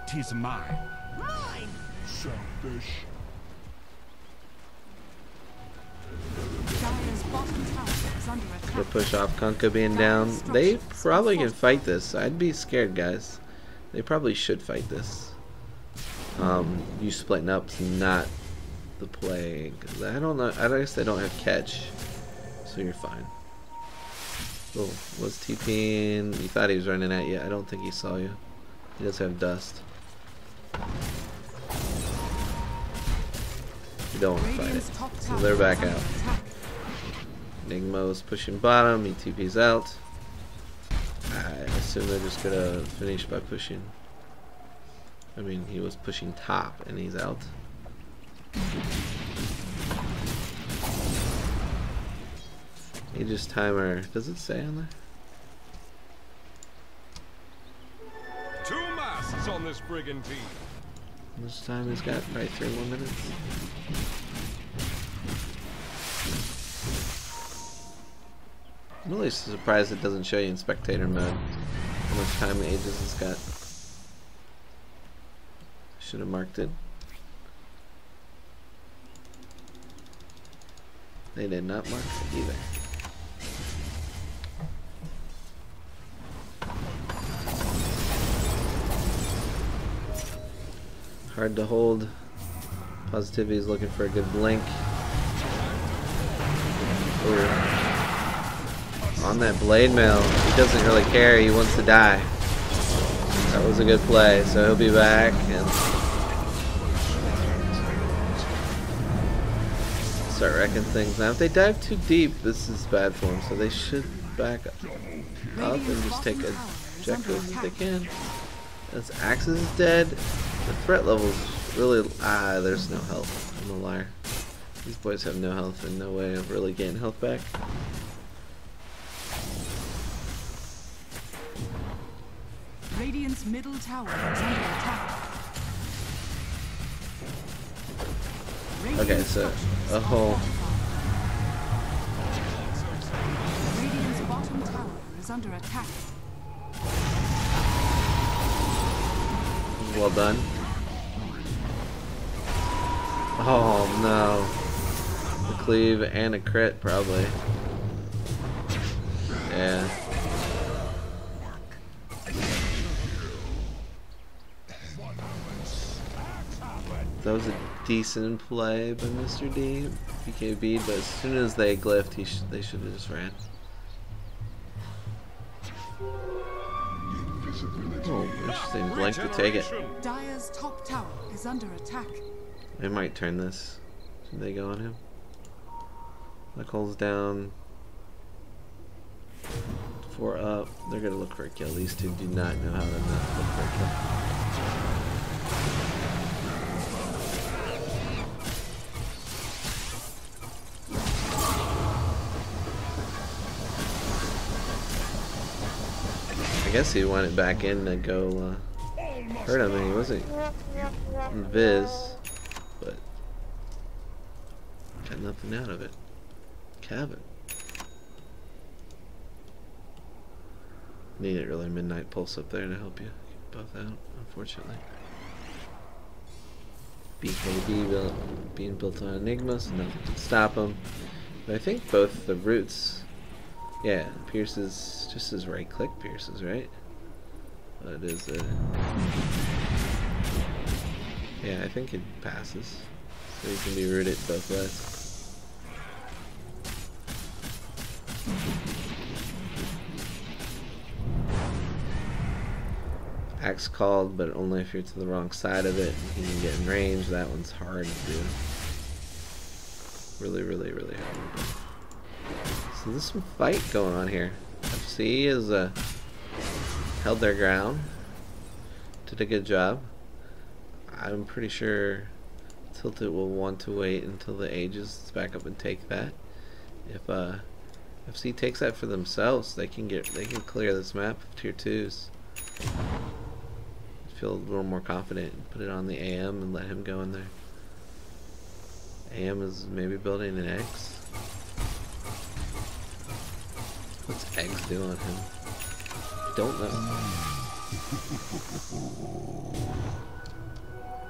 'Tis mine. Mine. Selfish. We'll push off Kunkka being down. They probably can fight this. I'd be scared, guys. They probably should fight this. You splitting up's not the play. Cause I don't know. I guess they don't have catch, so you're fine. Oh, was TPing? You thought he was running at you. I don't think he saw you. He does have dust. You don't want to fight it. So they're back out. Nigma's pushing bottom. He TP's out. I assume they're just gonna finish by pushing. I mean, he was pushing top and he's out. Aegis timer. Does it say on there? 2 masks on this brigantine. How much time he's got? Probably 3 more minutes. I'm really surprised it doesn't show you in spectator mode how much time Aegis has got. Should have marked it. They did not mark it either. Hard to hold. Positivity is looking for a good blink. Ooh. On that blade mail, he doesn't really care. He wants to die. That was a good play. So he'll be back and start wrecking things. Now, if they dive too deep, this is bad for them. So they should back up and just take objectives if they can. This Axe is dead. The threat level's really... there's no health. I'm a liar. These boys have no health and no way of really getting health back. Radiant's middle tower is under attack. Okay, so a whole... Radiant's bottom tower is under attack. Well done. Oh no. A cleave and a crit probably. Yeah. That was a decent play by Mr. D. BKB, but as soon as they glyphed, they should have just ran. Oh, interesting. Blink to take it. Dire's top tower is under attack. They might turn this. Should they go on him? Luck holes down. 4 up. They're gonna look for a kill. These two do not know how to not look for a kill. I guess he wanted back in to go hurt him, and he wasn't invis, but got nothing out of it. Cabin. Needed really midnight pulse up there to help you get both out, unfortunately. BKB being built on Enigma, so nothing can stop him. But I think both the roots, yeah, pierces, just as right click pierces, right? But it is yeah, I think it passes. So you can be rooted both ways. Axe called, but only if you're to the wrong side of it. You can get in range. That one's hard to do. Really, really, really hard to do. So there's some fight going on here. FC has held their ground. Did a good job. I'm pretty sure Tilted will want to wait until the Aegis back up and take that. If FC takes that for themselves, they can clear this map of tier 2s. Feel a little more confident and put it on the AM and let him go in there. AM is maybe building an X. What's X do on him? Don't know.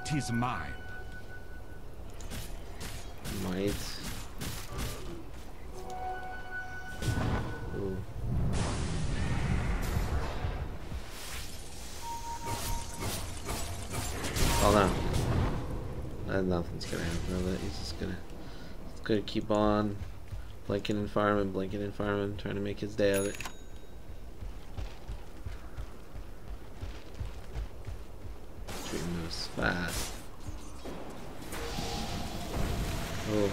'Tis mine. Might. Ooh. Oh no. Nothing's gonna happen with it. He's just gonna keep on blinking and farming, trying to make his day of it. Treating moves fast. Oh.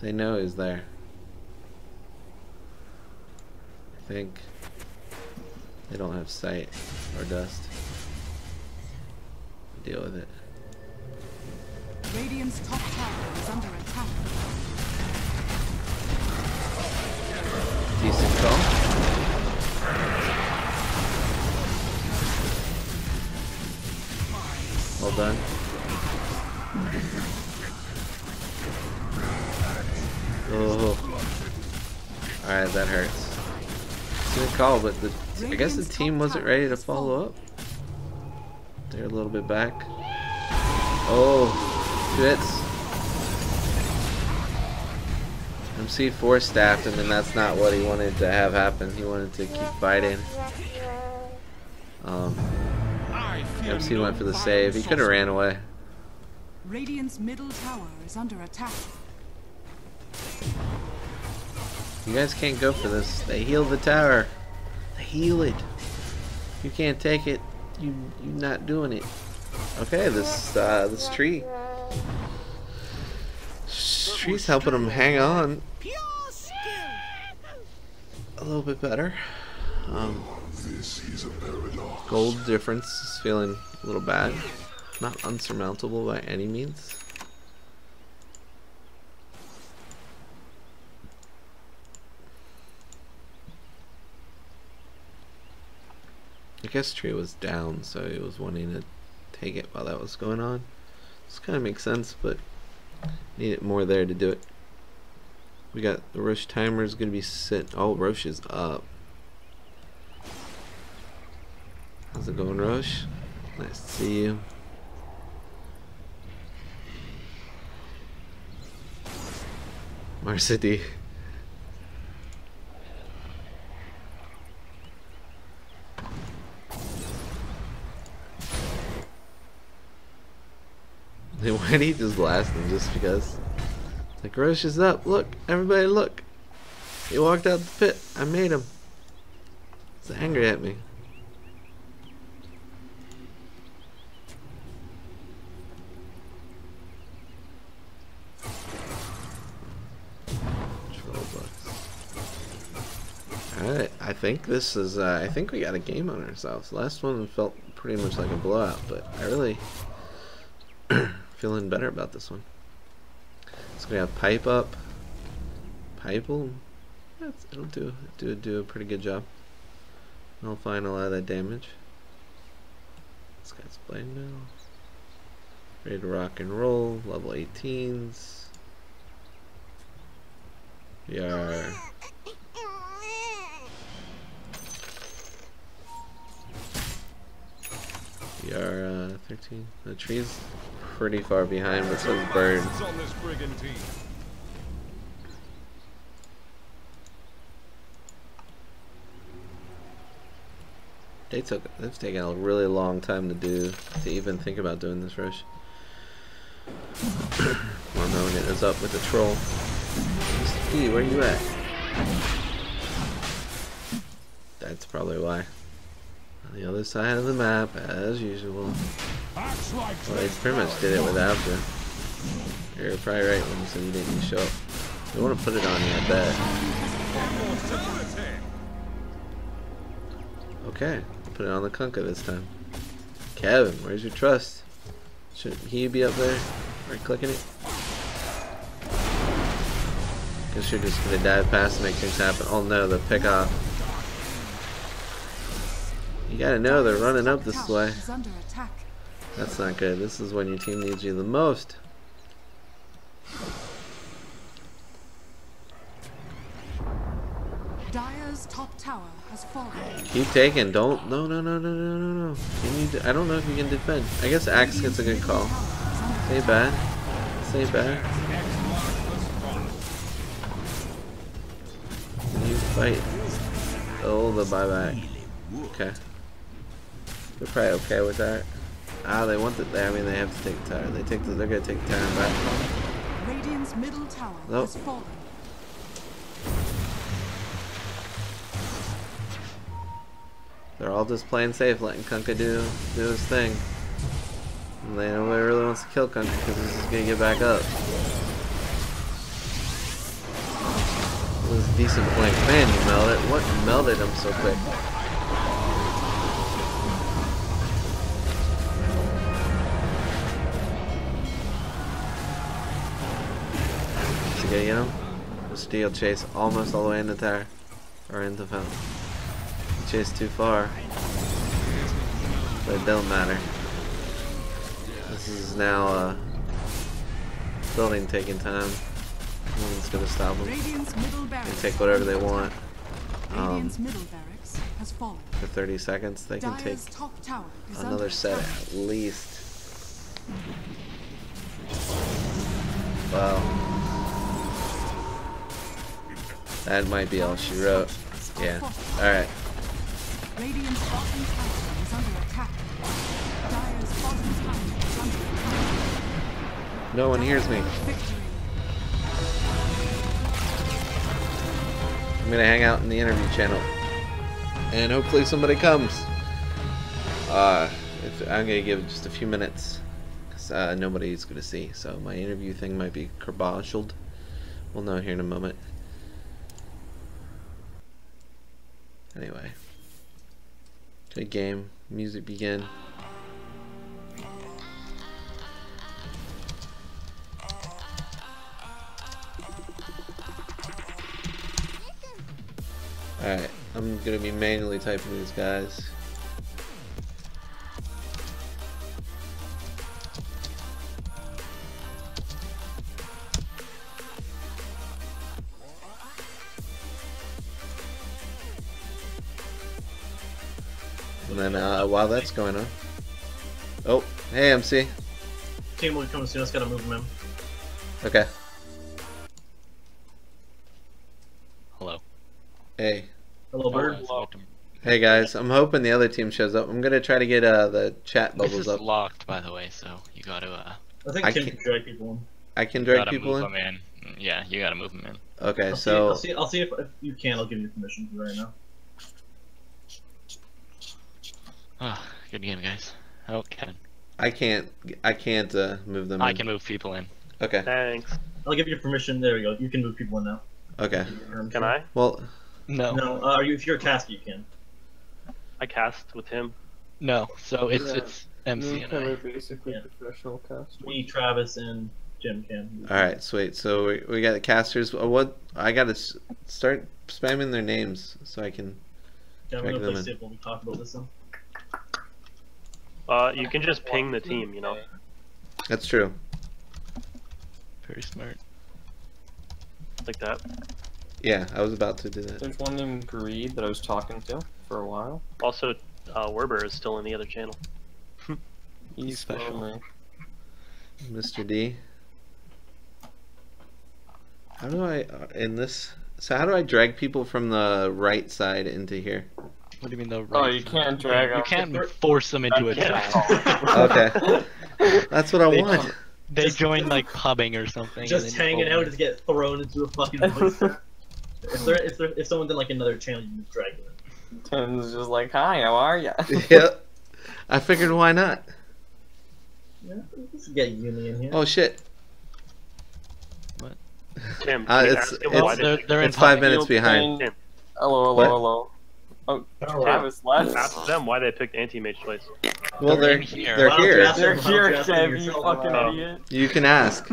They know he's there. I think they don't have sight or dust. Deal with it. Radiant's top tower is under attack. Decent call. Well done. Oh. Alright, that hurts. It's a good call, but I guess the team wasn't ready to follow up. They're a little bit back. Oh, 2 hits. MC 4 staffed him, and that's not what he wanted to have happen. He wanted to keep fighting. MC went for the save. He could have ran away. Radiant's middle tower is under attack. You guys can't go for this. They heal the tower. They heal it. You can't take it. You're not doing it. Okay, this tree. This tree's helping him hang on a little bit better. Gold difference is feeling a little bad. Not unsurmountable by any means. I guess tree was down, so he was wanting to take it while that was going on. This kind of makes sense, but needed more there to do it. We got the Roche timer is going to be set. Oh, Roche is up. How's it going, Roche? Nice to see you. Marcity. Why did he just blast him just because? Like, Roche is up. Look, everybody look. He walked out the pit. I made him. He's angry at me. Alright, I think this is, I think we got a game on ourselves. Last one felt pretty much like a blowout, but I really feeling better about this one. So we have pipe up. Pipe will, it'll do a pretty good job. I'll find a lot of that damage. This guy's playing now. Ready to rock and roll, level 18s. We are... We are 13. The tree's pretty far behind, but so is Bird. They've taken a really long time to even think about doing this rush. Well, no one is up with the troll. Mr. P, where you at? That's probably why. On the other side of the map, as usual. Well, they pretty much did it without you. You're probably right when you said you didn't show up. They want to put it on you, I bet. Okay, I'll put it on the Kunkka this time. Kevin, where's your trust? Shouldn't he be up there? Right clicking it? Guess you're just gonna dive past and make things happen. Oh no, the pick off. You gotta know they're running up this way. That's not good. This is when your team needs you the most. Dire's top tower has fallen. Keep taking. Don't. No. You need to, I don't know if you can defend. I guess Axe gets a good call. Say bad. Say bad. You fight. Oh, the buyback. Okay. They're probably okay with that. Ah, they want it there. I mean, they have to take the tower. They're gonna take the tower back. Radiant's middle tower has fallen. They're all just playing safe, letting Kunkka do his thing. And they nobody really wants to kill Kunkka because he's just gonna get back up. It was a decent flank. Man, you melted. What melted him so quick? Get him. Steel chase almost all the way in the tower. Or in the fountain. He chased too far. But it don't matter. This is now building taking time. No one's gonna stop them. They take whatever they want. For 30 seconds they can take another set at least. Wow. That might be all she wrote. Yeah. Alright. No one hears me. I'm gonna hang out in the interview channel. And hopefully somebody comes. I'm gonna give just a few minutes. Because nobody's gonna see. So my interview thing might be kiboshed. We'll know here in a moment. Anyway, good game. Music begin. Alright, I'm gonna be manually typing these guys. And then while that's going on, oh, hey MC. Team will come soon. Just gotta move him in. Okay. Hello. Hey. Hello, Bird. Hey guys, I'm hoping the other team shows up. I'm gonna try to get the chat bubbles this is up. locked, by the way, so you gotta I think I Tim can't- can drag people in. I can You drag gotta people move in. them in. Yeah, you gotta move them in. Okay, I'll so see if you can. I'll give you permission right now. Oh, good game, guys. Oh, Kevin. I can't move them. I in. can move people in. Okay. Thanks. I'll give you permission. There we go. You can move people in now. Okay. Can I? Well, No. No. If you're a caster, you can. I cast with him. No. So it's Yeah. it's MC and I. basically Yeah. professional cast. Me, Travis, and Jim can. all right, sweet. So we got the casters. What I got to start spamming their names so I can. Yeah, I'm drag gonna them play in. safe while we talk about this. Then. You can just ping the team, you know. That's true. Very smart. Like that. Yeah, I was about to do that. There's one named Greed that I was talking to for a while. Also, Werber is still in the other channel. He's special. lonely. Mr. D. How do I in this? So how do I drag people from the right side into here? What do you mean the right? Oh, you can't drag You them. can't force them into a chat. Okay. That's what I want. They join like pubbing or something. and Just then you hanging pull out, them. just get thrown into a fucking voice chat. If someone's in like another channel, you just drag them in. Tim's just like, hi, how are ya? Yep. I figured why not? Yeah, let's get Uni in here. Oh shit. Tim, can you It's ask him why They're, they they're in it's 5 pubbing. minutes behind. Tim, Hello, hello, What? hello. Oh, Travis left. ask them why they picked anti-mage twice. Well, They're they're in here. they're Why don't you here. ask They're them? Why don't here, you ask them Kev, you yourself? fucking Oh. idiot. You can ask.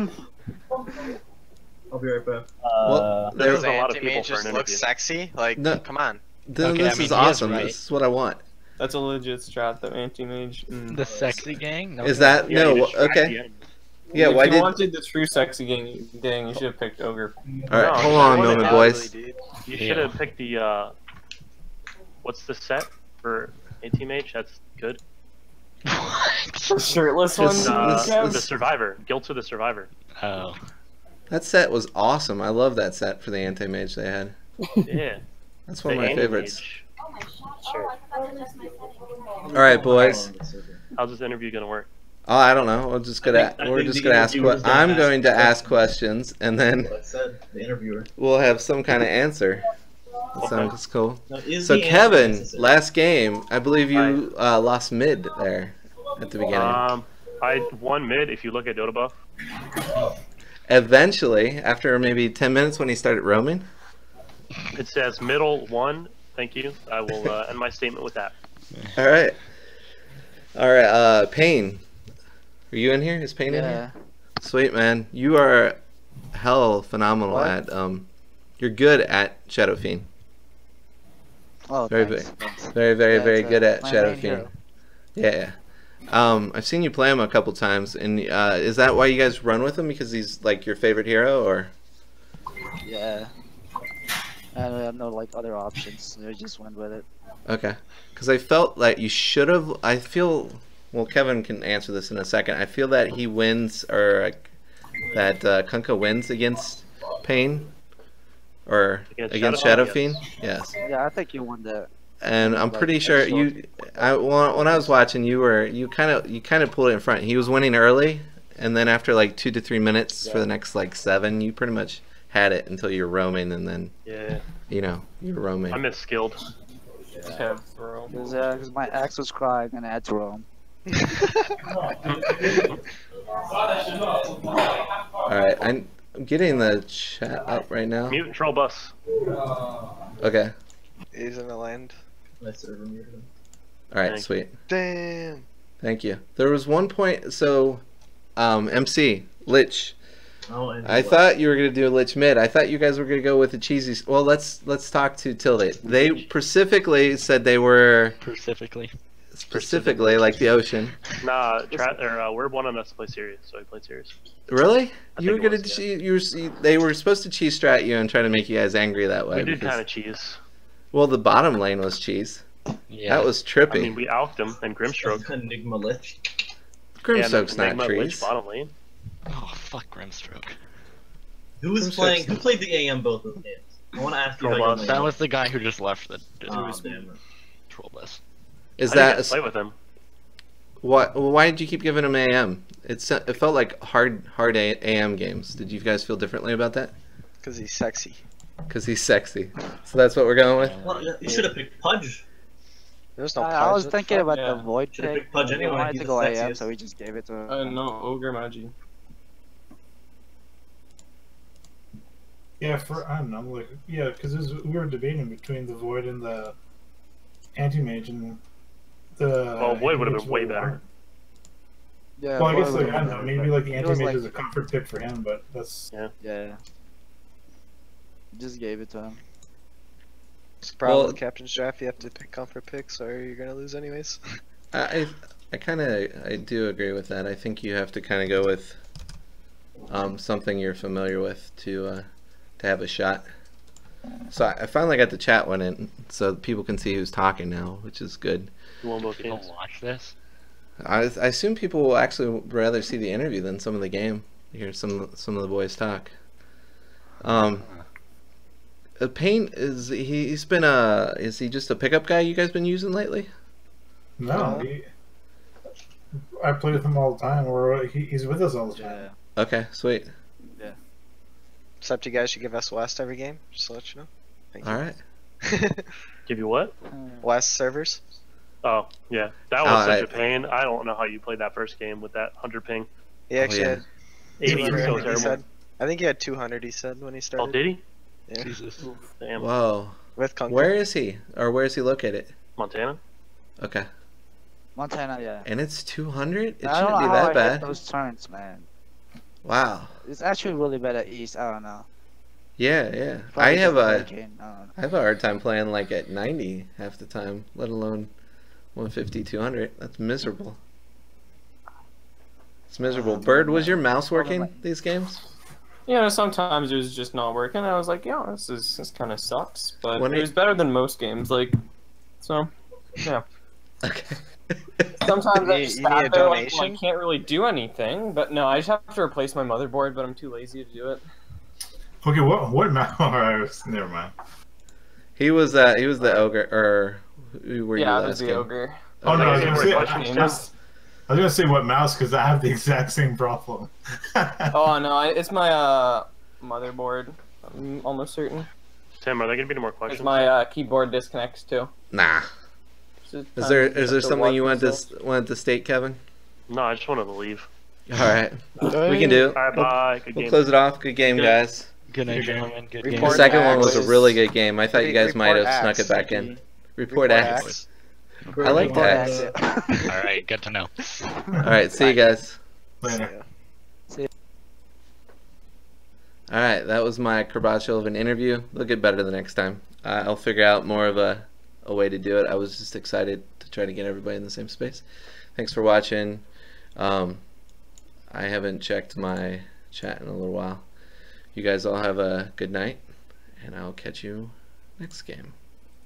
I'll be right back. Well, There's there. a lot of people Anti-mage for an just looks interview. sexy. Like, No. come on. Then Okay, this I mean, is he is awesome. right. This is what I want. That's a legit strat, though, anti-mage. The sexy gang? No, Is that Yeah, you no? distract the Okay. enemy. Yeah. If Why you did? wanted the true sexy gang, you should have picked Ogre. All right. No, Hold you on a wanted moment, to- boys. You should have picked the, what's the set for anti-mage? That's good. The shirtless one? Just, Kev? The Survivor. Guilt to the Survivor. Oh. That set was awesome. I love that set for the anti-mage they had. Yeah. That's one of The my favorites. anti-mage. All right, boys. How's this interview gonna work? Oh, I don't know. We're just gonna ask. I'm going to ask questions, and then What I said, the interviewer. we'll have some kind of answer. That sounds cool. Now, is So the answer Kevin, necessary? last game, I believe you lost mid there at the beginning. I won mid if you look at Dota buff. Eventually, after maybe 10 minutes when he started roaming. It says middle 1. Thank you. I will end my statement with that. All right. All right. Payne, are you in here? Is Payne in here? Sweet, man. You are hell phenomenal at you're good at Shadow Fiend. Oh, Very thanks. very good at my Shadow main Fiend. hero. Yeah. I've seen you play him a couple times, and is that why you guys run with him? Because he's like your favorite hero, or? Yeah. I don't have no like other options. So I just went with it. Okay. Because I felt like you should have. I feel. Well, Kevin can answer this in a second. I feel that he wins, or that Kunkka wins against Payne, or against Shadow Fiend. Yes. Yeah, I think you won that. And I'm Like, pretty sure extra. you. When I was watching, you kind of pulled it in front. He was winning early, and then after like 2 to 3 minutes for the next like 7, you pretty much had it until you're roaming, and then Yeah. you're roaming. I'm misskilled. Kev, throw. Because my ex was crying and I had to roam. All right, I'm getting the chat up right now. Mute troll bus. Okay. He's in the land. My server muted him. All right, Thank sweet. Damn. Thank you. There was one point. So, MC Lich. Oh, and I thought you were gonna do a Lich mid. I thought you guys were gonna go with the cheesy. Well, let's talk to Tilde. They specifically said they were specifically like the ocean. Nah, Werb wanted us to play serious, so I played serious. Really? I You were think it gonna was, they were supposed to cheese strat you and try to make you guys angry that way. We did because- kind of cheese. Well, the bottom lane was cheese. Yeah. That was trippy. I mean, we alked him and Grimstroke. Enigma Lich. Grimstroke's not Enigma trees. Lich bottom lane. Oh, fuck Grimstroke. Who was playing? Who played the AM both of the games? I want to ask you. How you That was the guy who just left the Oh, damn it. troll bus. Is I didn't that get to play with him? Why did you keep giving him AM? It felt like hard AM games. Did you guys feel differently about that? Because he's sexy. Because he's sexy. So that's what we're going with? Well, you should have picked Pudge. There's no I was Pudge. thinking about Yeah. the Void Should've pick. picked Pudge He anyway, wanted he's to the go AM, sexiest. so we just gave it to him. No, Ogre Magi. Yeah, I don't know, like, yeah, because we were debating between the Void and the Anti-Mage, and the... Well, Void would have Anti-Mage been way was- better. Yeah, Well, I Void guess, like, would've I don't been know, better, maybe, but like, the it was Anti-Mage like- is a comfort pick for him, but that's... Yeah. Just gave it to him. It's the problem Well- with Captain's Draft, you have to pick comfort picks or you're gonna lose anyways. I do agree with that. I think you have to kind of go with something you're familiar with to have a shot. So I finally got the chat one in, so people can see who's talking now, which is good. You won both People games. watch this. I assume people will actually rather see the interview than some of the game. Hear some of the boys talk. Pain is he's been is he just a pickup guy you guys been using lately? No, I play with him all the time, or he's with us all the time. Yeah. Okay, sweet. Except you guys should give us West every game, just to let you know. Thank you. Alright. Give you what? West servers. Oh, yeah. That was such I- a pain. I don't know how you played that first game with that 100 ping. He actually yeah. had 80 is 200, so he terrible. said. I think he had 200, he said, when he started. Oh, did he? Yeah. Jesus. Damn. Whoa. With Kunkel. Where is he? Or where is he located? Montana? Okay. Montana, yeah. And it's 200? It I don't shouldn't be know how that I hit bad. those turns, man. Wow. It's actually really bad at East. I don't know. Yeah, yeah. Probably I have just a hurricane, I don't know. I have a hard time playing like at 90 half the time, let alone 150, 200. That's miserable. It's miserable. Bird, was your mouse working these games? Yeah, sometimes it was just not working. I was like, yeah, this kind of sucks, but When it was better than most games. Like, so, yeah. Okay. Sometimes I You just need a sat there like, donation? well, I can't really do anything. But no, I just have to replace my motherboard, but I'm too lazy to do it. Okay, what map? Never mind. He was the ogre, or who were you Yeah, I last was the game? ogre. Oh no, I was Okay, gonna wait, say, what's I was gonna say what mouse because I have the exact same problem. Oh no, it's my motherboard. I'm almost certain. Tim, are there going to be any more It's questions? my keyboard disconnects too. Nah. So Is there have something you watch wanted to state, Kevin? No, I just wanted to leave. All right. We can do it. Alright, bye. Good We'll game. close it off. Good game, Good. guys. Good night, gentlemen. Good game. The Report second one was a Axe. really good game. I thought you guys might have Report snuck it Axe. back in. Report Axe. I like Report that. Axe. All right, good to know. All right, see you guys. Later. All right, that was my Karbachil of an interview. It'll get better the next time. I'll figure out more of a way to do it. I was just excited to try to get everybody in the same space. Thanks for watching. I haven't checked my chat in a little while. You guys all have a good night, and I'll catch you next game.